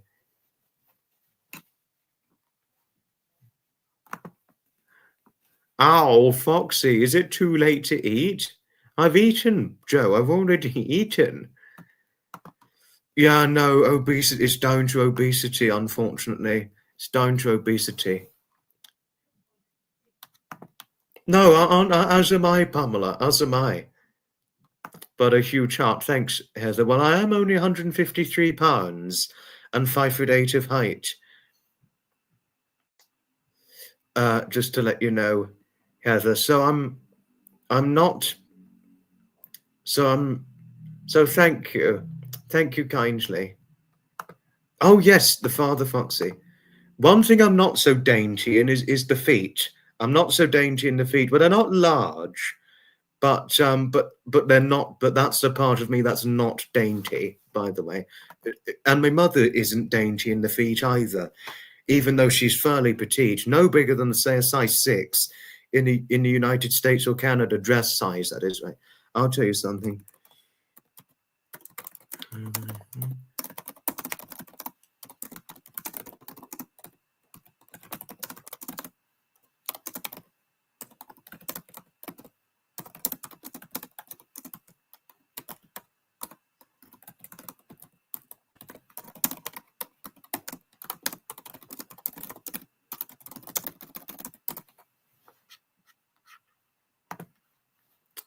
Speaker 1: Ow, Foxy, is it too late to eat? I've eaten, Joe. I've already eaten. Yeah, no, obesity. It's down to obesity, unfortunately. It's down to obesity. No, as am I, Pamela. As am I. But a huge heart. Thanks, Heather. Well, I am only 153 pounds and 5'8" of height. Just to let you know, Heather. So I'm not. So thank you. Thank you kindly. Oh yes, the Father Foxy. One thing I'm not so dainty in is the feet. I'm not so dainty in the feet, but they're not large. But they're not. But that's the part of me that's not dainty, by the way. And my mother isn't dainty in the feet either, even though she's fairly petite, no bigger than say a size 6 in the United States or Canada dress size. That is right. I'll tell you something.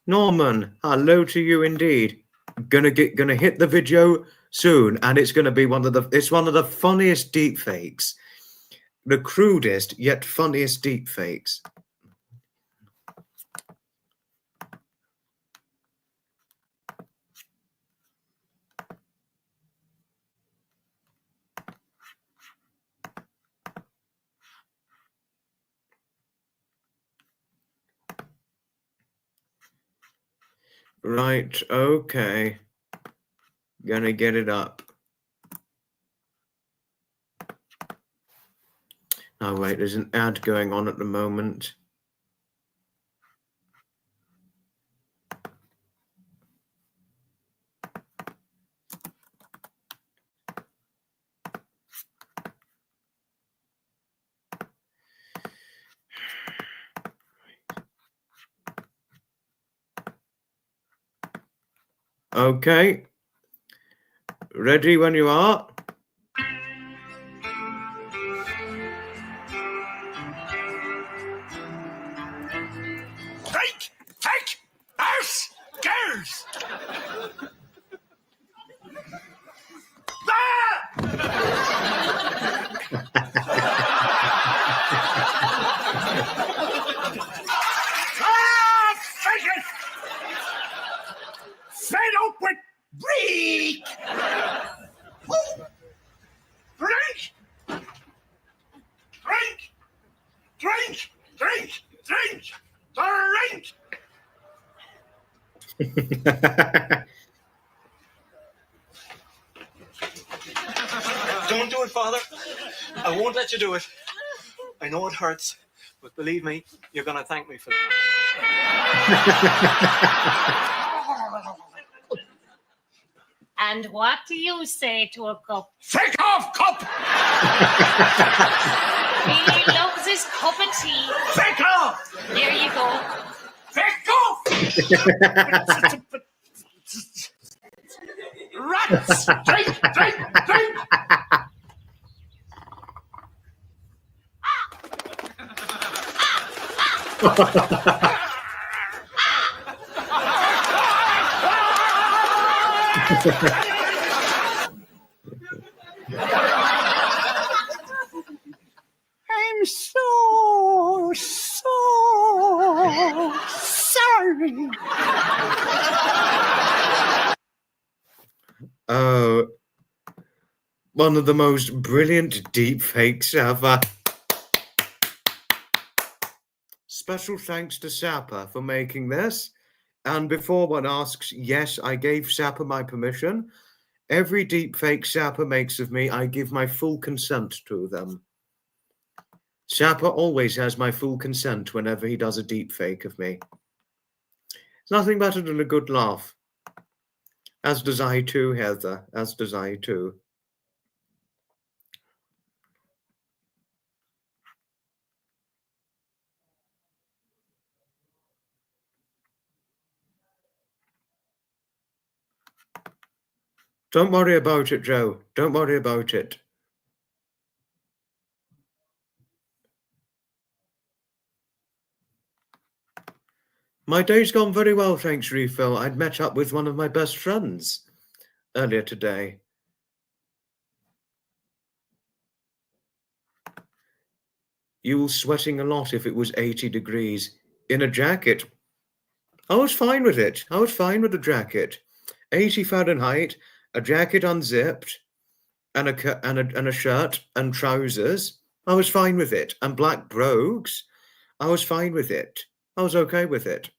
Speaker 1: Norman, hello to you indeed. Gonna hit the video soon, and it's gonna be one of the funniest deep fakes, the crudest yet funniest deep fakes. Right, okay. Gonna get it up. Oh, wait, there's an ad going on at the moment. Okay. Ready when you are.
Speaker 2: Take us, girls! Take it! Fed up with breed! Drink! Drink! Drink! Drink! Drink! Drink!
Speaker 3: Don't do it, Father. I won't let you do it. I know it hurts, but believe me, you're going to thank me for it.
Speaker 4: And what do you say to a cup?
Speaker 2: Take off, cup!
Speaker 4: He loves his cup of tea.
Speaker 2: Take off!
Speaker 4: There you go.
Speaker 2: Take off! Rats! Drink! Drink! Drink! I'm so sorry.
Speaker 1: Oh, one of the most brilliant deep fakes ever. Special thanks to Sapper for making this. And before one asks, yes, I gave Sapper my permission. Every deep fake Sapper makes of me, I give my full consent to them. Sapper always has my full consent whenever he does a deep fake of me. It's nothing better than a good laugh. As does I too, Heather. As does I too. Don't worry about it, Joe. Don't worry about it. My day's gone very well, thanks, Refill. I'd met up with one of my best friends earlier today. You were sweating a lot if it was 80 degrees. In a jacket. I was fine with it. I was fine with the jacket. 80 Fahrenheit, a jacket unzipped, and a shirt and trousers. I was fine with it. And black brogues. I was fine with it. I was okay with it.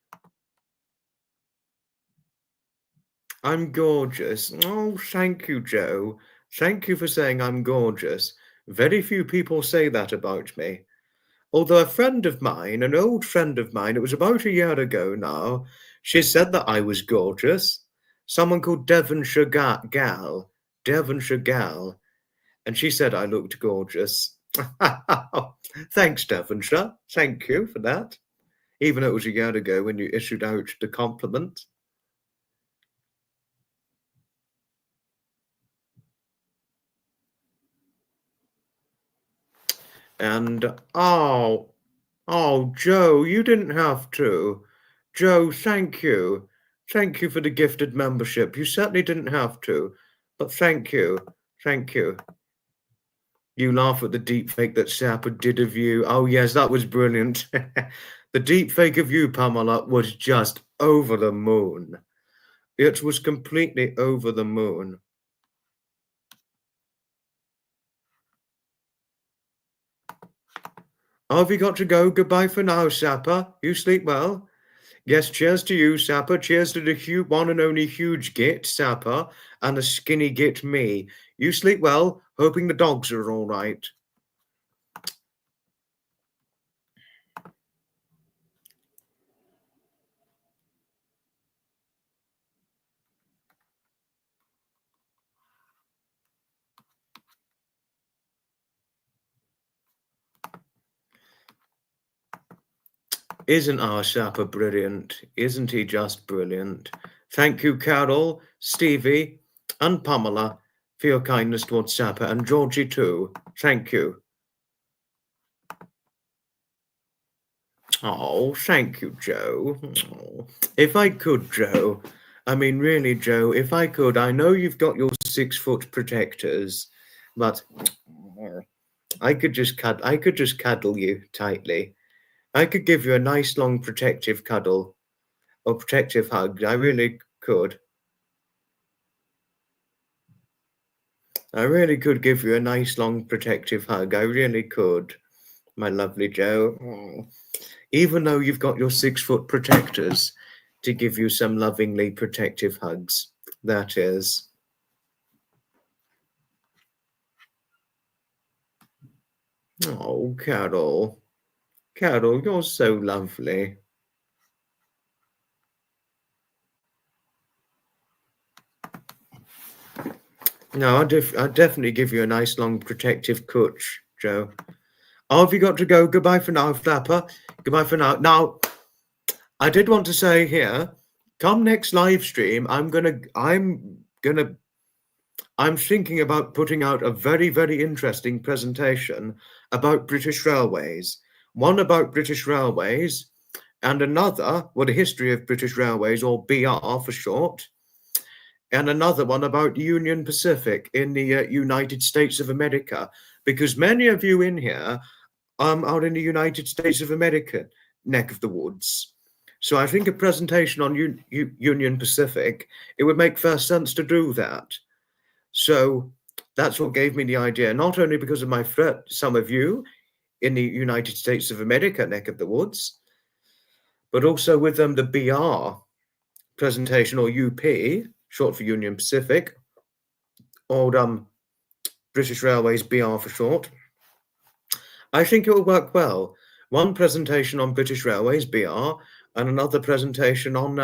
Speaker 1: I'm gorgeous. Oh, thank you, Joe. Thank you for saying I'm gorgeous. Very few people say that about me. Although a friend of mine, an old friend of mine, it was about a year ago now, she said that I was gorgeous. Someone called Devonshire Gal, and she said I looked gorgeous. Thanks, Devonshire. Thank you for that. Even though it was a year ago when you issued out the compliment. And, oh, Joe, you didn't have to. Joe, thank you. Thank you for the gifted membership. You certainly didn't have to, but thank you. Thank you. You laugh at the deep fake that Sapper did of you. Oh, yes, that was brilliant. The deep fake of you, Pamela, was just over the moon. It was completely over the moon. Oh, have you got to go? Goodbye for now, Sapper. You sleep well. Yes, cheers to you, Sapper. Cheers to the one and only huge git, Sapper, and the skinny git, me. You sleep well, hoping the dogs are all right. Isn't our Sapper brilliant? Isn't he just brilliant? Thank you, Carol, Stevie, and Pamela for your kindness towards Sapper, and Georgie too. Thank you. Oh, thank you, Joe. Oh, if I could, Joe, I mean, really, Joe, if I could, I know you've got your 6-foot protectors, but I could just cuddle you tightly. I could give you a nice long protective cuddle or protective hug. I really could. I really could give you a nice long protective hug. I really could, my lovely Joe. Oh. Even though you've got your 6-foot protectors to give you some lovingly protective hugs. That is. Oh, Carol. Carol, you're so lovely. No, I'd definitely give you a nice long protective cooch, Joe. Oh, have you got to go? Goodbye for now, Flapper. Goodbye for now. Now, I did want to say here, come next live stream, I'm thinking about putting out a very, very interesting presentation about British Railways. One about British Railways and another, well, the history of British Railways, or BR for short, and another one about Union Pacific in the United States of America, because many of you in here are in the United States of America neck of the woods. So I think a presentation on Union Pacific, it would make first sense to do that. So that's what gave me the idea, not only because of my some of you in the United States of America neck of the woods, but also with the BR presentation, or UP, short for Union Pacific, or British Railways, BR for short. I think it will work well. One presentation on British Railways, BR, and another presentation on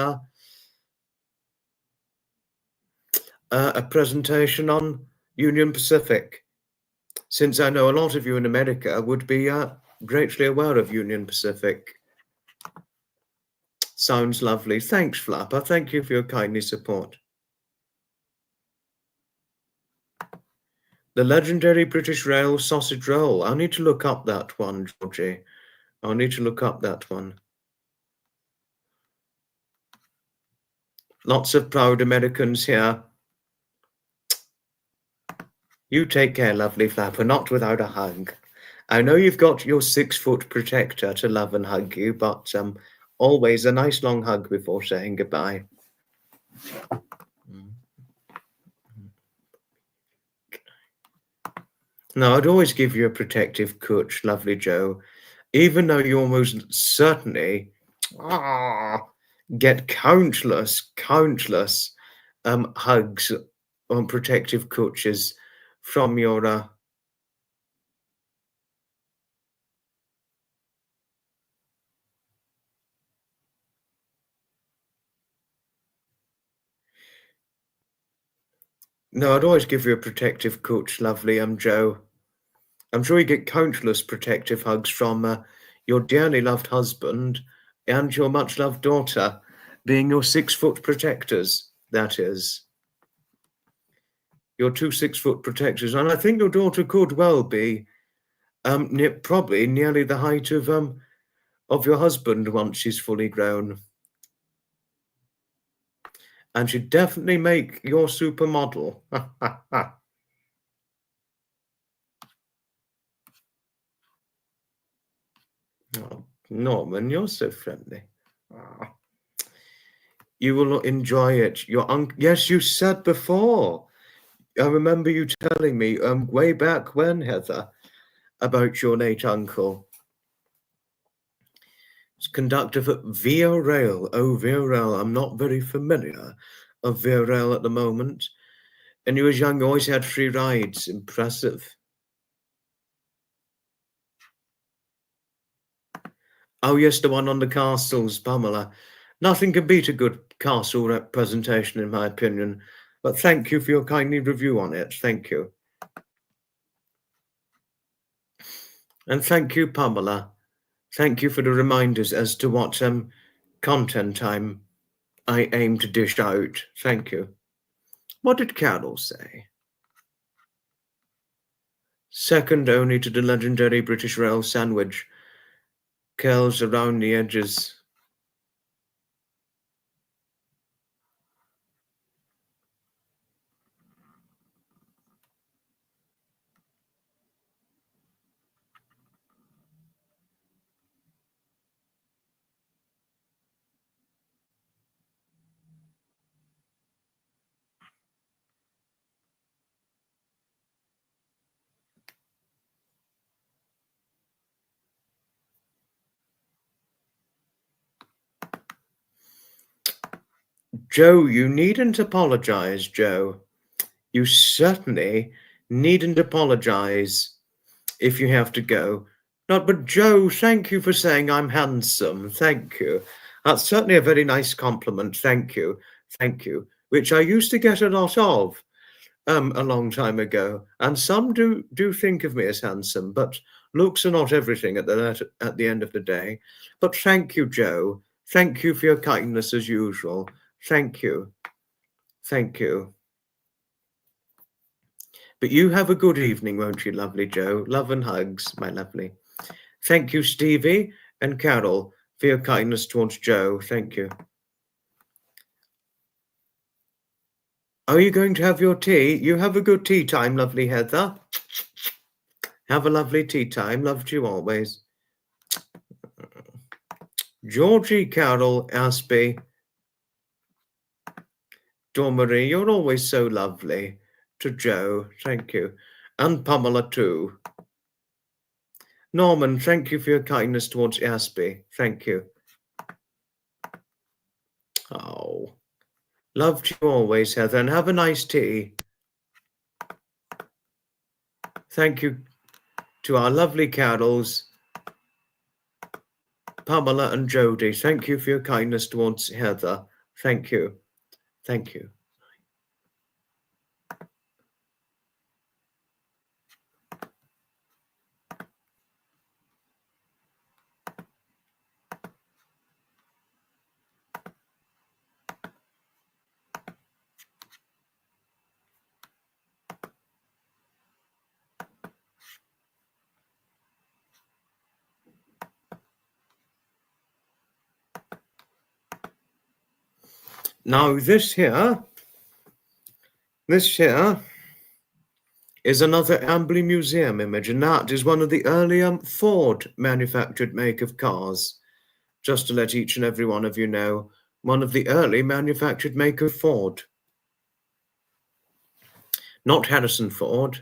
Speaker 1: a presentation on Union Pacific, since I know a lot of you in America would be greatly aware of Union Pacific. Sounds lovely. Thanks, Flapper. Thank you for your kindly support. The legendary British Rail sausage roll. I'll need to look up that one, Georgie. I'll need to look up that one. Lots of proud Americans here. You take care, lovely Flapper, not without a hug. I know you've got your 6-foot protector to love and hug you, but always a nice long hug before saying goodbye. No, I'd always give you a protective cooch, lovely Joe, even though you almost certainly get countless hugs on protective cooches from your No, I'd always give you a protective cooch, lovely Joe. I'm sure you get countless protective hugs from your dearly loved husband and your much loved daughter, being your 6-foot protectors, that is. Your 2 6-foot protectors. And I think your daughter could well be probably nearly the height of your husband once she's fully grown. And she'd definitely make your supermodel. Oh, Norman, you're so friendly. Oh. You will enjoy it. Yes, you said before. I remember you telling me way back when, Heather, about your late uncle. It's conductor for Via Rail. Oh, Via Rail. I'm not very familiar of Via Rail at the moment. And you was young, you always had free rides. Impressive. Oh, yes, the one on the castles, Pamela. Nothing can beat a good castle representation, in my opinion. But thank you for your kindly review on it. Thank you. And thank you, Pamela. Thank you for the reminders as to what content I aim to dish out. Thank you. What did Carol say? Second only to the legendary British Rail sandwich. Curls around the edges. Joe, you needn't apologize, Joe. You certainly needn't apologize if you have to go. No, but Joe, thank you for saying I'm handsome. Thank you. That's certainly a very nice compliment. Thank you. Thank you. Which I used to get a lot of a long time ago. And some do think of me as handsome, but looks are not everything at the end of the day. But thank you, Joe. Thank you for your kindness as usual. Thank you. Thank you. But you have a good evening, won't you, lovely Joe? Love and hugs, my lovely. Thank you, Stevie and Carol, for your kindness towards Joe. Thank you. Are you going to have your tea? You have a good tea time, lovely Heather. Have a lovely tea time. Loved you always. Georgie, Carol, Aspie, Dormarie, you're always so lovely. To Joe, thank you. And Pamela too. Norman, thank you for your kindness towards Aspie. Thank you. Oh, loved you always, Heather, and have a nice tea. Thank you to our lovely Carols, Pamela and Jodie. Thank you for your kindness towards Heather. Thank you. Thank you. Now this here is another Ambley Museum image, and that is one of the early Ford manufactured make of cars. Just to let each and every one of you know, one of the early manufactured make of Ford. Not Harrison Ford.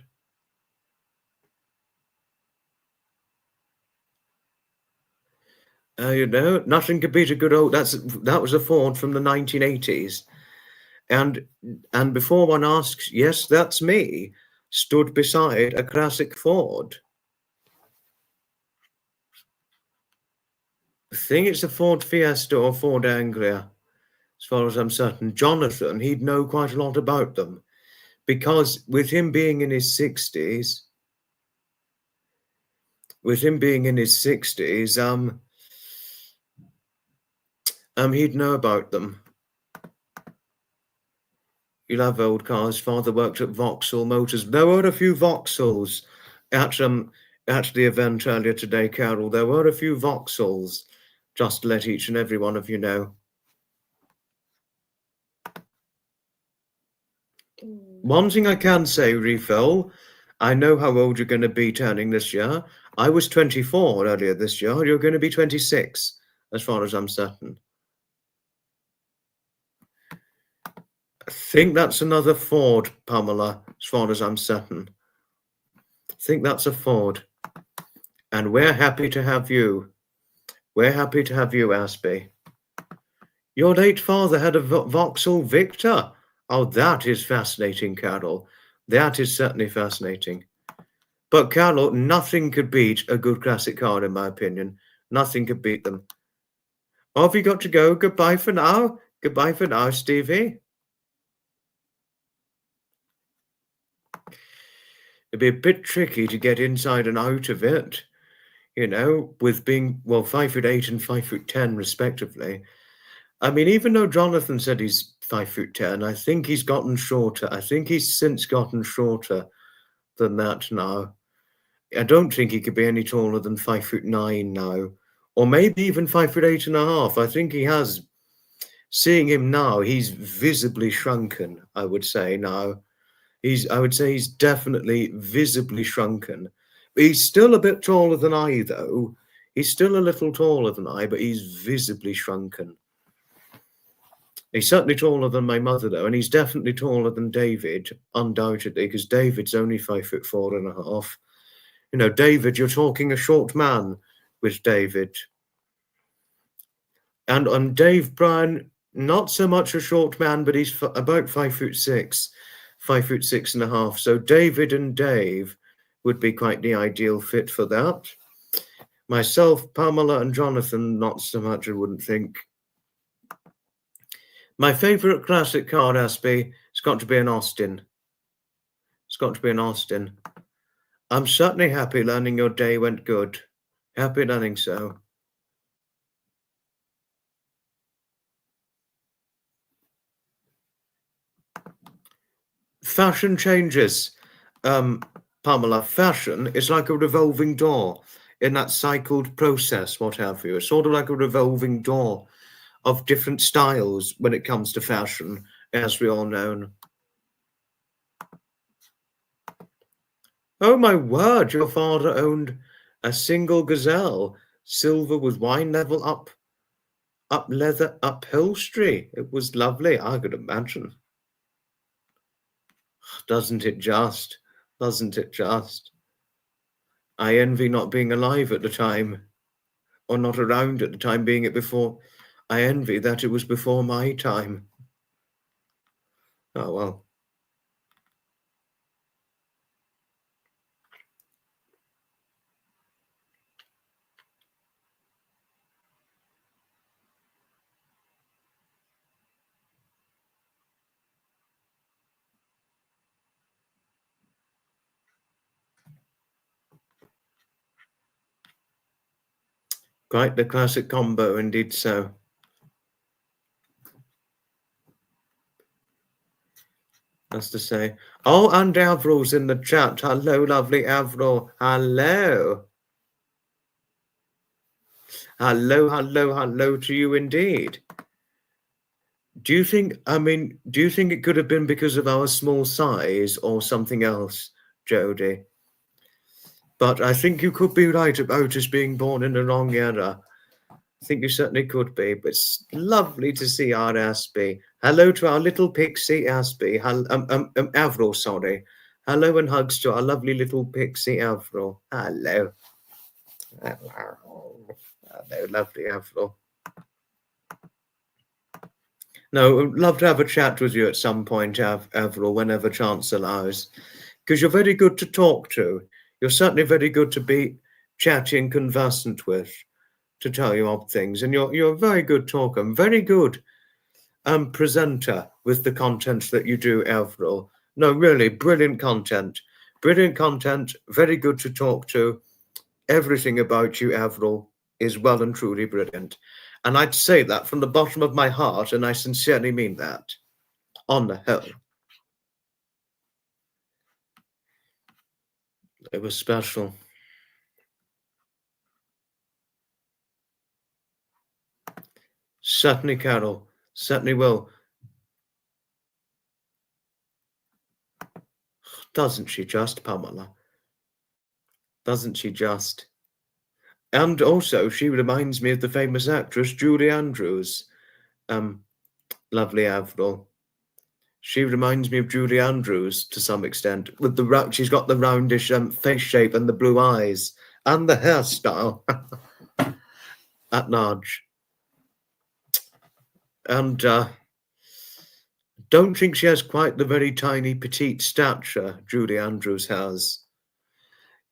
Speaker 1: You know, nothing could beat a good old. That was a Ford from the 1980s, and before one asks, yes, that's me, stood beside a classic Ford. I think it's a Ford Fiesta or Ford Anglia, as far as I'm certain. Jonathan, he'd know quite a lot about them, because with him being in his 60s, he'd know about them. You love old cars. Father worked at Vauxhall Motors. There were a few Vauxhalls at the event earlier today, Carol. There were a few Vauxhalls, just to let each and every one of you know. One thing I can say, Refill, I know how old you're going to be turning this year. I was 24 earlier this year. You're going to be 26, as far as I'm certain. I think that's another Ford, Pamela, as far as I'm certain. I think that's a Ford. And we're happy to have you. We're happy to have you, Aspie. Your late father had a Vauxhall Victor. Oh, that is fascinating, Carol. That is certainly fascinating. But, Carol, nothing could beat a good classic car, in my opinion. Nothing could beat them. Oh, have you got to go? Goodbye for now. Goodbye for now, Stevie. It'd be a bit tricky to get inside and out of it, you know, with being, well, 5'8" and 5'10", respectively. I mean, even though Jonathan said he's 5'10", I think he's gotten shorter. I think he's since gotten shorter than that now. I don't think he could be any taller than 5'9" now, or maybe even 5'8.5". I think he has. Seeing him now, he's visibly shrunken, I would say now. I would say he's definitely visibly shrunken. He's still a bit taller than I, though. He's still a little taller than I, but he's visibly shrunken. He's certainly taller than my mother, though, and he's definitely taller than David, undoubtedly, because David's only 5'4.5". You know, David, you're talking a short man with David. And Dave Brown, not so much a short man, but he's about 5'6", 5'6.5". So David and Dave would be quite the ideal fit for that. Myself, Pamela, and Jonathan, not so much, I wouldn't think. My favourite classic car, Aspie, it's got to be an Austin. It's got to be an Austin. I'm certainly happy learning your day went good. Happy learning so. Fashion changes. Pamela, fashion is like a revolving door in that cycled process, what have you. It's sort of like a revolving door of different styles when it comes to fashion, as we all know. Oh my word, your father owned a single Gazelle, silver with wine level up leather upholstery. It was lovely, I could imagine. Doesn't it just? Doesn't it just? I envy not being alive at the time, or not around at the time, being it before. I envy that it was before my time. Oh, well. Quite the classic combo, indeed so. That's to say. Oh, and Avril's in the chat. Hello, lovely Avril. Hello. Hello, hello, hello to you indeed. Do you think it could have been because of our small size or something else, Jodie? But I think you could be right about us being born in the wrong era. I think you certainly could be, but it's lovely to see our Aspie. Hello to our little pixie Aspie. Avril, sorry. Hello and hugs to our lovely little pixie Avril. Hello. Hello, lovely Avril. No, I'd love to have a chat with you at some point, Avril, whenever chance allows, because you're very good to talk to. You're certainly very good to be chatting, conversant with, to tell you odd things, and you're a very good talker, very good presenter with the content that you do, Avril. No, really, brilliant content, very good to talk to. Everything about you, Avril, is well and truly brilliant. And I'd say that from the bottom of my heart, and I sincerely mean that, on the whole. It was special. Certainly, Carol. Certainly will. Doesn't she just, Pamela? Doesn't she just? And also, she reminds me of the famous actress Julie Andrews. Lovely Avril. She reminds me of Julie Andrews to some extent. With the she's got the roundish face shape and the blue eyes and the hairstyle. at large. And don't think she has quite the very tiny petite stature Julie Andrews has,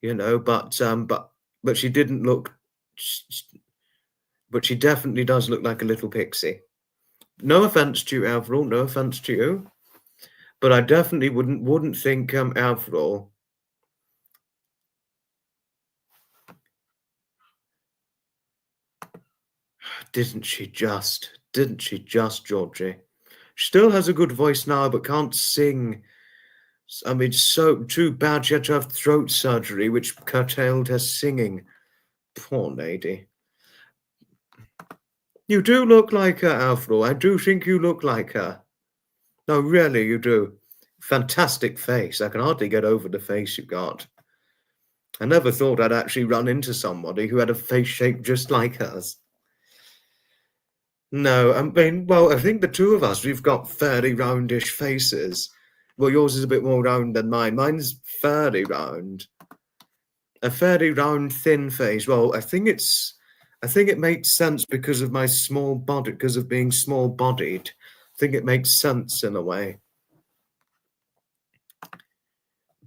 Speaker 1: you know, but she didn't look, but she definitely does look like a little pixie. No offense to you, Avril, no offense to you, but I definitely wouldn't think Avril. Didn't she just, Georgie? She still has a good voice now, but can't sing. I mean, so too bad she had to have throat surgery, which curtailed her singing. Poor lady. You do look like her, Avril. I do think you look like her. No, really, you do. Fantastic face. I can hardly get over the face you've got. I never thought I'd actually run into somebody who had a face shape just like hers. No, I mean, well, I think the two of us, we've got fairly roundish faces. Well, yours is a bit more round than mine. Mine's fairly round. A fairly round, thin face. Well, I think it makes sense because of my small body, because of being small-bodied. I think it makes sense in a way.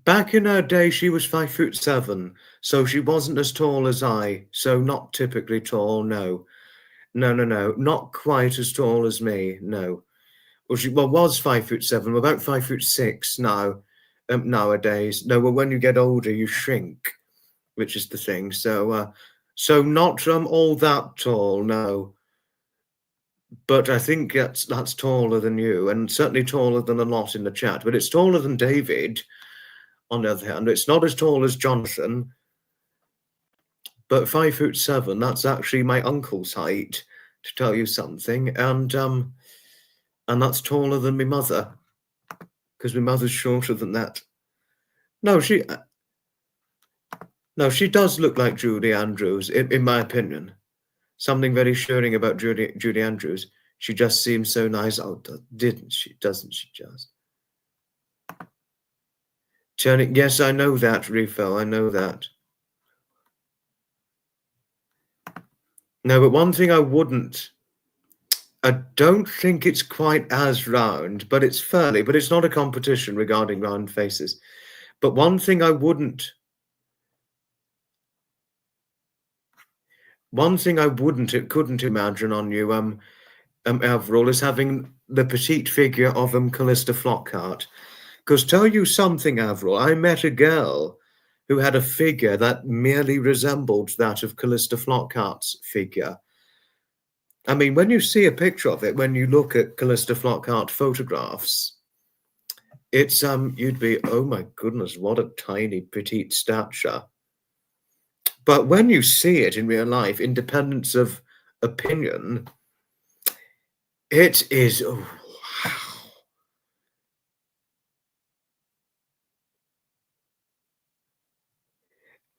Speaker 1: Back in her day, she was 5'7", so she wasn't as tall as I, so not typically tall, no. No, not quite as tall as me, no. Well, she was 5'7", about 5'6" now, nowadays. No, well, when you get older, you shrink, which is the thing. So, so not all that tall, no. But I think that's taller than you, and certainly taller than a lot in the chat. But it's taller than David. On the other hand, it's not as tall as Jonathan, but 5'7", that's actually my uncle's height, to tell you something, and that's taller than my mother, because my mother's shorter than that. No, she does look like Julie Andrews, in my opinion. Something very assuring about Julie Andrews. She just seems so nice. Oh, doesn't she just? Turning, yes, I know that, Refill, I know that. No, but one thing I don't think it's quite as round, but it's not a competition regarding round faces. But one thing I couldn't imagine on you, Avril, is having the petite figure of Callista Flockhart. Because tell you something, Avril, I met a girl who had a figure that merely resembled that of Callista Flockhart's figure. I mean, when you see a picture of it, when you look at Callista Flockhart photographs, it's you'd be, oh my goodness, what a tiny petite stature. But when you see it in real life, independence of opinion, it is, oh, wow.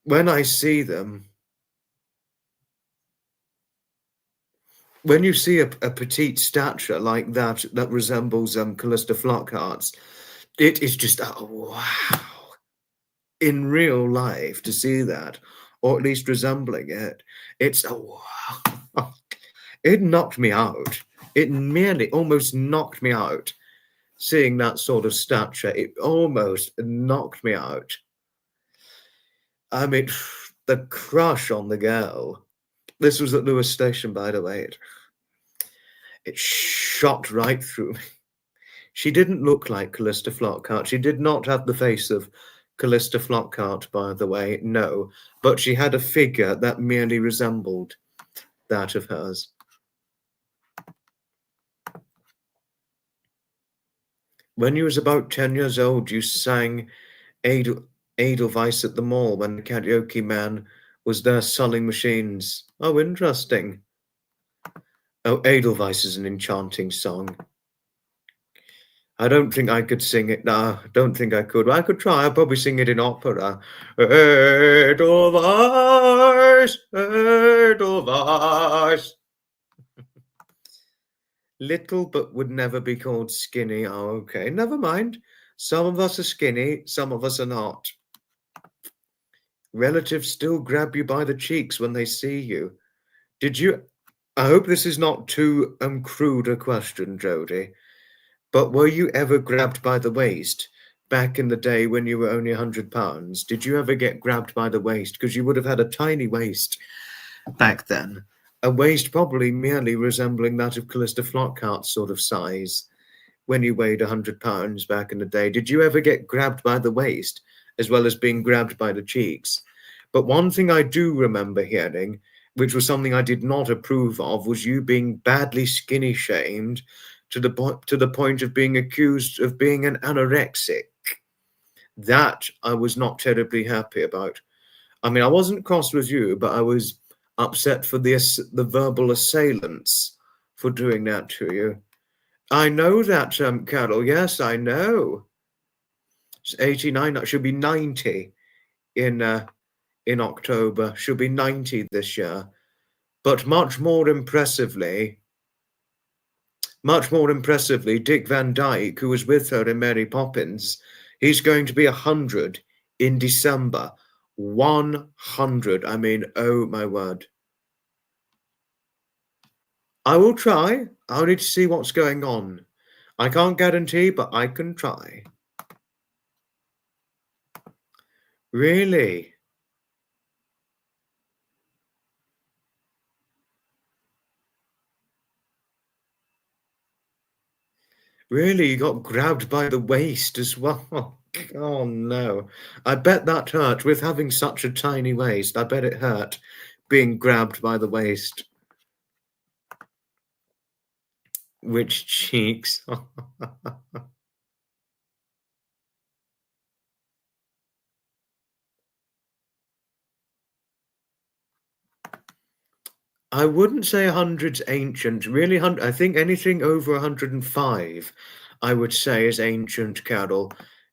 Speaker 1: When I see them, when you see a petite stature like that resembles Callista Flockhart's, it is just, oh, wow. In real life, to see that, or at least resembling it, it's, oh, wow. It knocked me out. It merely almost knocked me out. Seeing that sort of stature, it almost knocked me out. I mean, the crush on the girl. This was at Lewis Station, by the way. It shot right through me. She didn't look like Callista Flockhart. She did not have the face of Callista Flockhart, by the way, no. But she had a figure that merely resembled that of hers. When you was about 10 years old, you sang Edelweiss at the mall when the karaoke man was there selling machines. Oh, interesting. Oh, Edelweiss is an enchanting song. I don't think I could sing it now. I don't think I could. I could try. I'd probably sing it in opera. Edelweiss, Edelweiss. Little but would never be called skinny. Oh, okay. Never mind. Some of us are skinny, some of us are not. Relatives still grab you by the cheeks when they see you. Did you? I hope this is not too crude a question, Jodie. But were you ever grabbed by the waist back in the day when you were only £100? Did you ever get grabbed by the waist? Because you would have had a tiny waist back then. A waist probably merely resembling that of Callista Flockhart's sort of size when you weighed £100 back in the day. Did you ever get grabbed by the waist as well as being grabbed by the cheeks? But one thing I do remember hearing, which was something I did not approve of, was you being badly skinny shamed to the point of being accused of being an anorexic. That I was not terribly happy about. I mean, I wasn't cross with you, but I was upset for the verbal assailants for doing that to you. I know that, Carol. Yes, I know. It's 89. That should be 90 in October. She'll be 90 this year. But much more impressively, Dick Van Dyke, who was with her in Mary Poppins, he's going to be 100 in December. 100. I mean, oh my word. I will try. I'll need to see what's going on. I can't guarantee, but I can try. Really? Really? You got grabbed by the waist as well? Oh no. I bet that hurt with having such a tiny waist. I bet it hurt being grabbed by the waist. Which cheeks? I wouldn't say 100's ancient. Really, I think anything over 105, I would say, is ancient, Carol.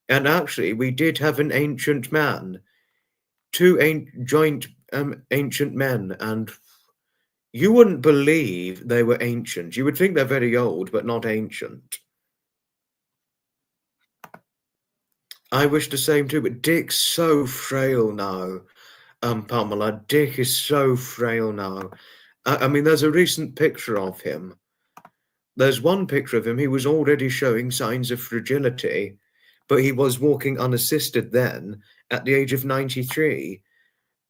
Speaker 1: And actually, we did have an ancient man. Two joint ancient men, and you wouldn't believe they were ancient. You would think they're very old, but not ancient. I wish the same too, but Dick's so frail now, Pamela. Dick is so frail now. I mean, there's a recent picture of him. There's one picture of him. He was already showing signs of fragility, but he was walking unassisted then at the age of 93.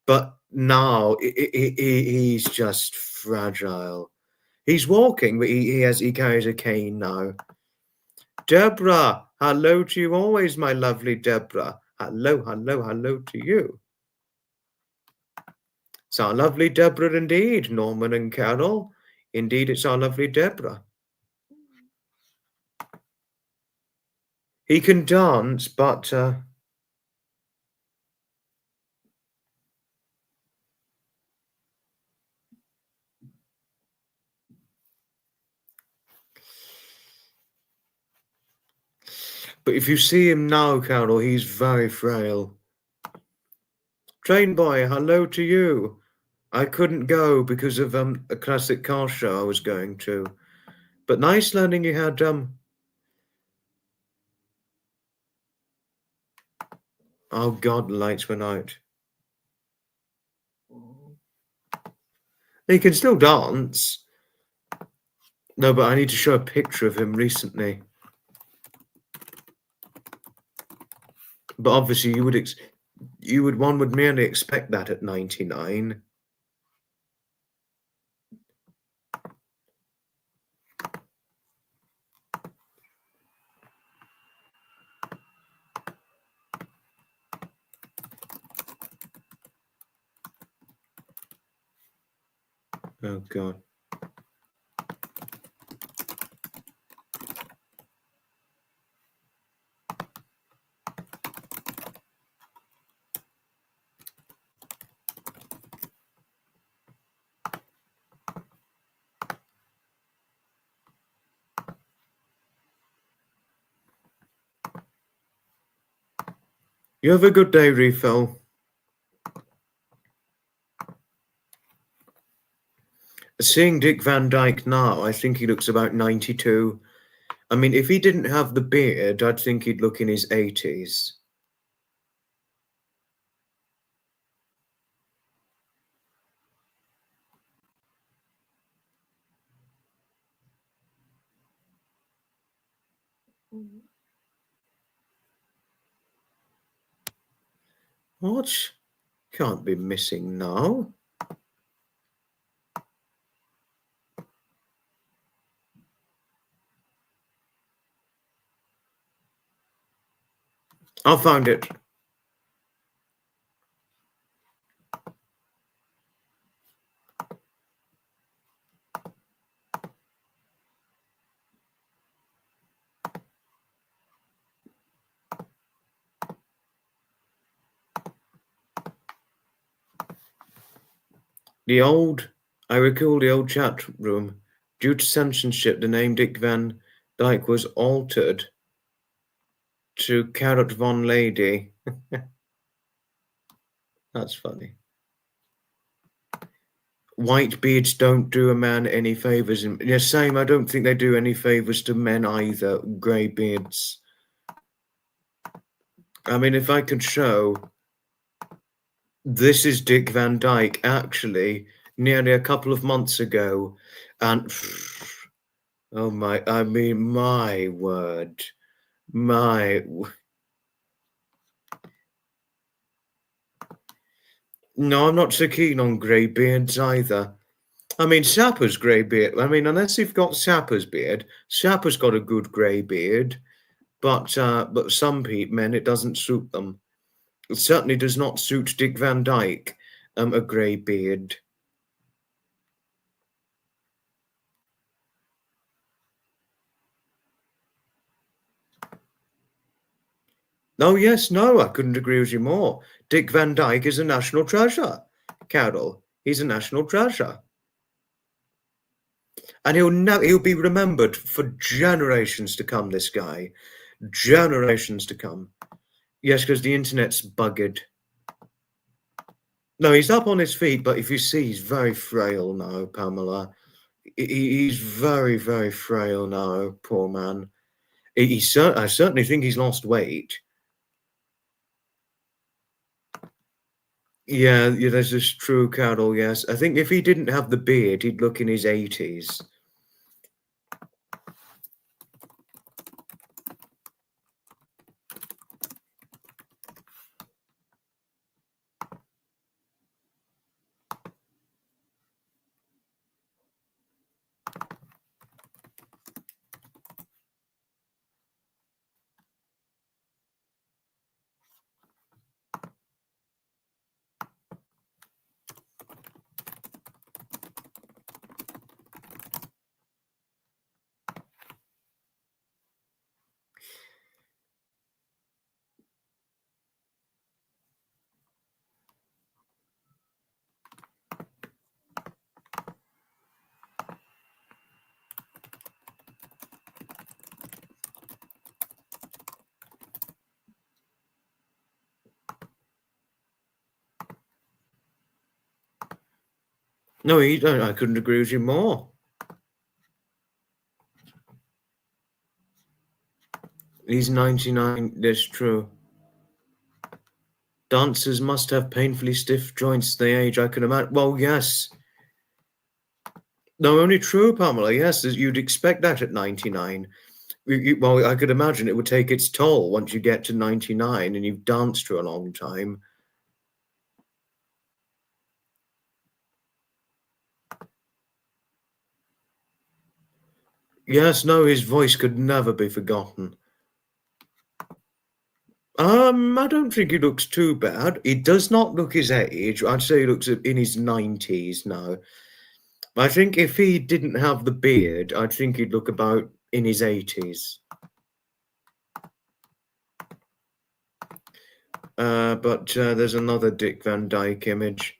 Speaker 1: But now he's just fragile. He's walking, but he carries a cane now. Deborah, hello to you always, my lovely Deborah. Hello, hello, hello to you. It's our lovely Deborah indeed, Norman and Carol. Indeed, it's our lovely Deborah. He can dance, but if you see him now, Carol, he's very frail. Train boy, hello to you. I couldn't go because of a classic car show I was going to. But nice learning you had oh God, the lights went out. He can still dance. No, but I need to show a picture of him recently. But obviously one would merely expect that at 99. Oh God. You have a good day, Refill. Seeing Dick Van Dyke now, I think he looks about 92. I mean, if he didn't have the beard, I'd think he'd look in his 80s. What? Can't be missing now. I found it. I recall the old chat room. Due to censorship, the name Dick Van Dyke was altered to Carrot Von Lady. That's funny. White beards don't do a man any favours. Yeah, same. I don't think they do any favours to men either. Grey beards. I mean, if I could show, this is Dick Van Dyke actually nearly a couple of months ago, and oh my! I mean, my word, my. No, I'm not so keen on grey beards either. I mean, Sapper's grey beard. I mean, unless you've got Sapper's beard, Sapper's got a good grey beard, but some men, it doesn't suit them. It certainly does not suit Dick Van Dyke, a grey beard. Oh, yes, no, I couldn't agree with you more. Dick Van Dyke is a national treasure, Carol. He's a national treasure. And he'll be remembered for generations to come, this guy. Generations to come. Yes, because the internet's buggered. No, he's up on his feet, but if you see, he's very frail now, Pamela. He's very, very frail now, poor man. I certainly think he's lost weight. Yeah, this is true, Carol, yes. I think if he didn't have the beard, he'd look in his 80s. No, I couldn't agree with you more. He's 99, that's true. Dancers must have painfully stiff joints at the age, I can imagine. Well, yes. No, only true, Pamela, yes, you'd expect that at 99. Well, I could imagine it would take its toll once you get to 99 and you've danced for a long time. Yes, no, his voice could never be forgotten. I don't think he looks too bad. He does not look his age. I'd say he looks in his 90s now. I think if he didn't have the beard, I think he'd look about in his 80s. But there's another Dick Van Dyke image.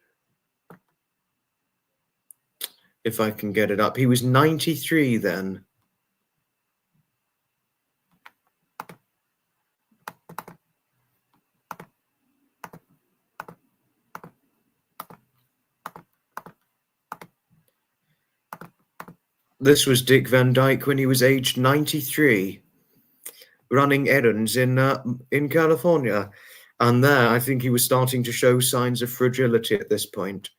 Speaker 1: If I can get it up. He was 93 then. This was Dick Van Dyke when he was aged 93, running errands in California. And there, I think he was starting to show signs of fragility at this point.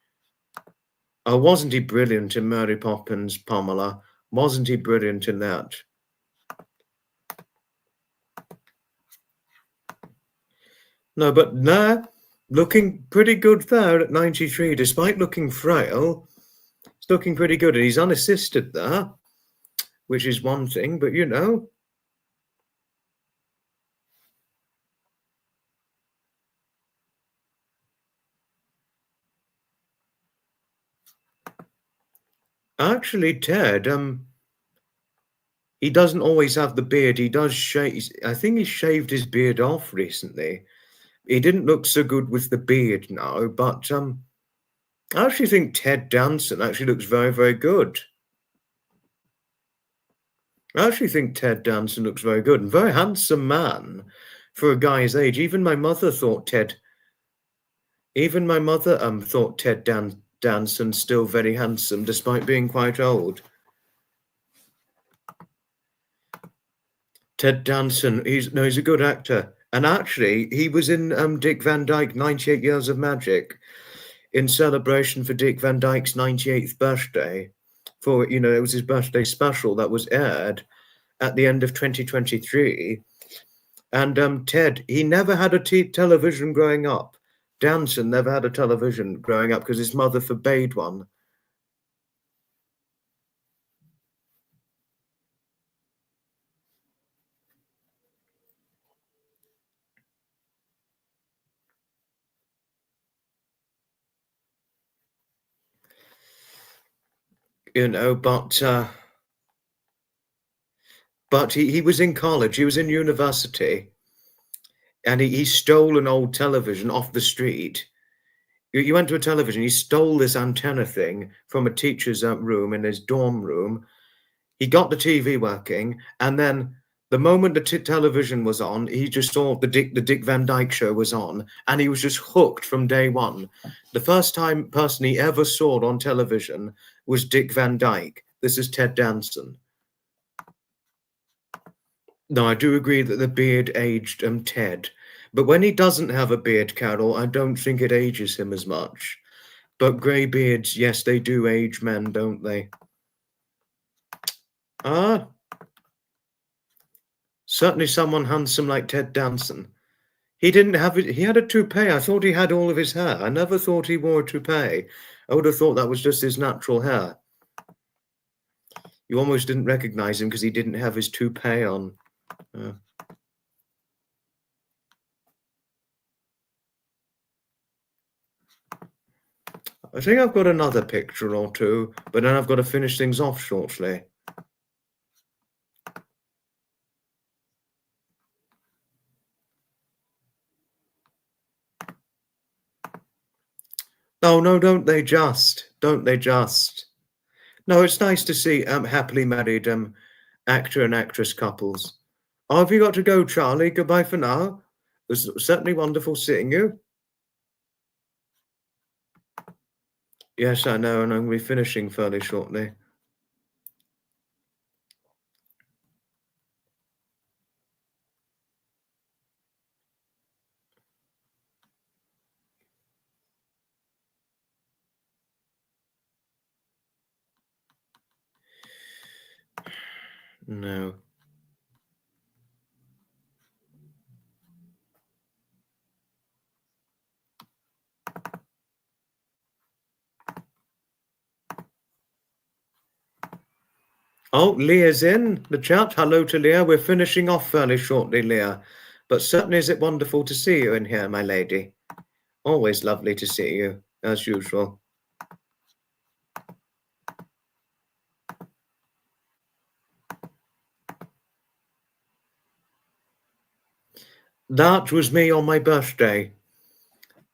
Speaker 1: Oh, wasn't he brilliant in Mary Poppins, Pamela? Wasn't he brilliant in that? No, but no, looking pretty good there at 93, despite looking frail. He's looking pretty good, and he's unassisted there, which is one thing, but you know. Actually, Ted, he doesn't always have the beard. He does shave. I think he shaved his beard off recently. He didn't look so good with the beard now, but I actually think Ted Danson actually looks very, very good. I actually think Ted Danson looks very good and very handsome man for a guy his age. Even my mother thought Ted Danson still very handsome despite being quite old. Ted Danson, he's a good actor. And actually, he was in Dick Van Dyke 98 Years of Magic in celebration for Dick Van Dyke's 98th birthday. For, you know, it was his birthday special that was aired at the end of 2023. And Ted, he never had a television growing up. Danson never had a television growing up because his mother forbade one. You know, but he was in college, he was in university, and he stole an old television off the street. You went to a television, he stole this antenna thing from a teacher's room in his dorm room. He got the TV working, and then the moment the television was on, he just saw the Dick Van Dyke Show was on, and he was just hooked from day one. The first person he ever saw on television was Dick Van Dyke. This is Ted Danson. No, I do agree that the beard aged Ted. But when he doesn't have a beard, Carol, I don't think it ages him as much. But grey beards, yes, they do age men, don't they? Ah, certainly someone handsome like Ted Danson. He didn't have it. He had a toupee. I thought he had all of his hair. I never thought he wore a toupee. I would have thought that was just his natural hair. You almost didn't recognize him because he didn't have his toupee on. I think I've got another picture or two, but then I've got to finish things off shortly. Oh, no, don't they just? Don't they just? No, it's nice to see happily married actor and actress couples. Oh, have you got to go, Charlie? Goodbye for now. It was certainly wonderful seeing you. Yes, I know, and I'm going to be finishing fairly shortly. No. Oh, Leah's in the chat. Hello to Leah. We're finishing off fairly shortly, Leah. But certainly is it wonderful to see you in here, my lady. Always lovely to see you, as usual. That was me on my birthday.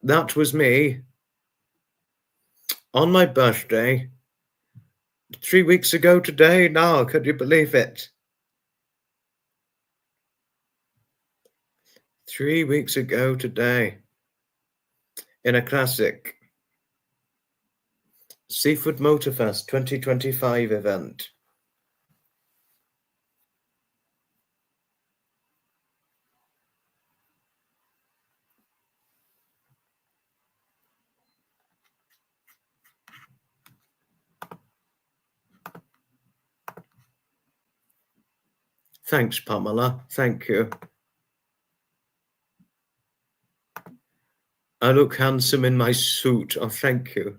Speaker 1: That was me on my birthday 3 weeks ago today. Now, could you believe it? 3 weeks ago today in a classic Seafood Motorfest 2025 event. Thanks, Pamela. Thank you. I look handsome in my suit. Oh, thank you.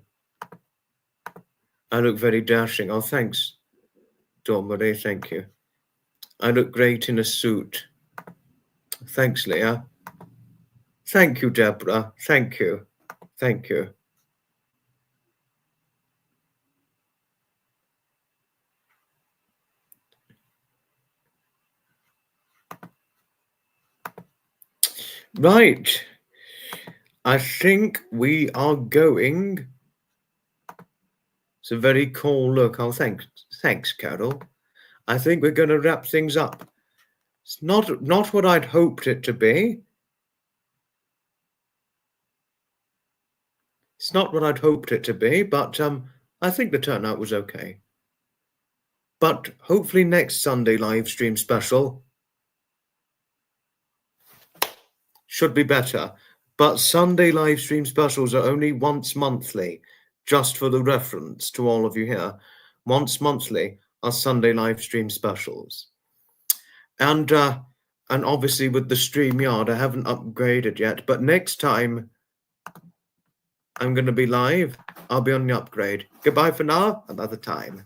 Speaker 1: I look very dashing. Oh, thanks, Dominic. Thank you. I look great in a suit. Thanks, Leah. Thank you, Deborah. Thank you. Thank you. Right. I think we are going. It's a very cool look. Oh, thanks, Carol. I think we're going to wrap things up. It's not what I'd hoped it to be. It's not what I'd hoped it to be, but I think the turnout was okay. But hopefully next Sunday live stream special should be better. But Sunday live stream specials are only once monthly, just for the reference to all of you here. Once monthly are Sunday live stream specials. And obviously with the StreamYard, I haven't upgraded yet, but next time I'm going to be live, I'll be on the upgrade. Goodbye for now, another time.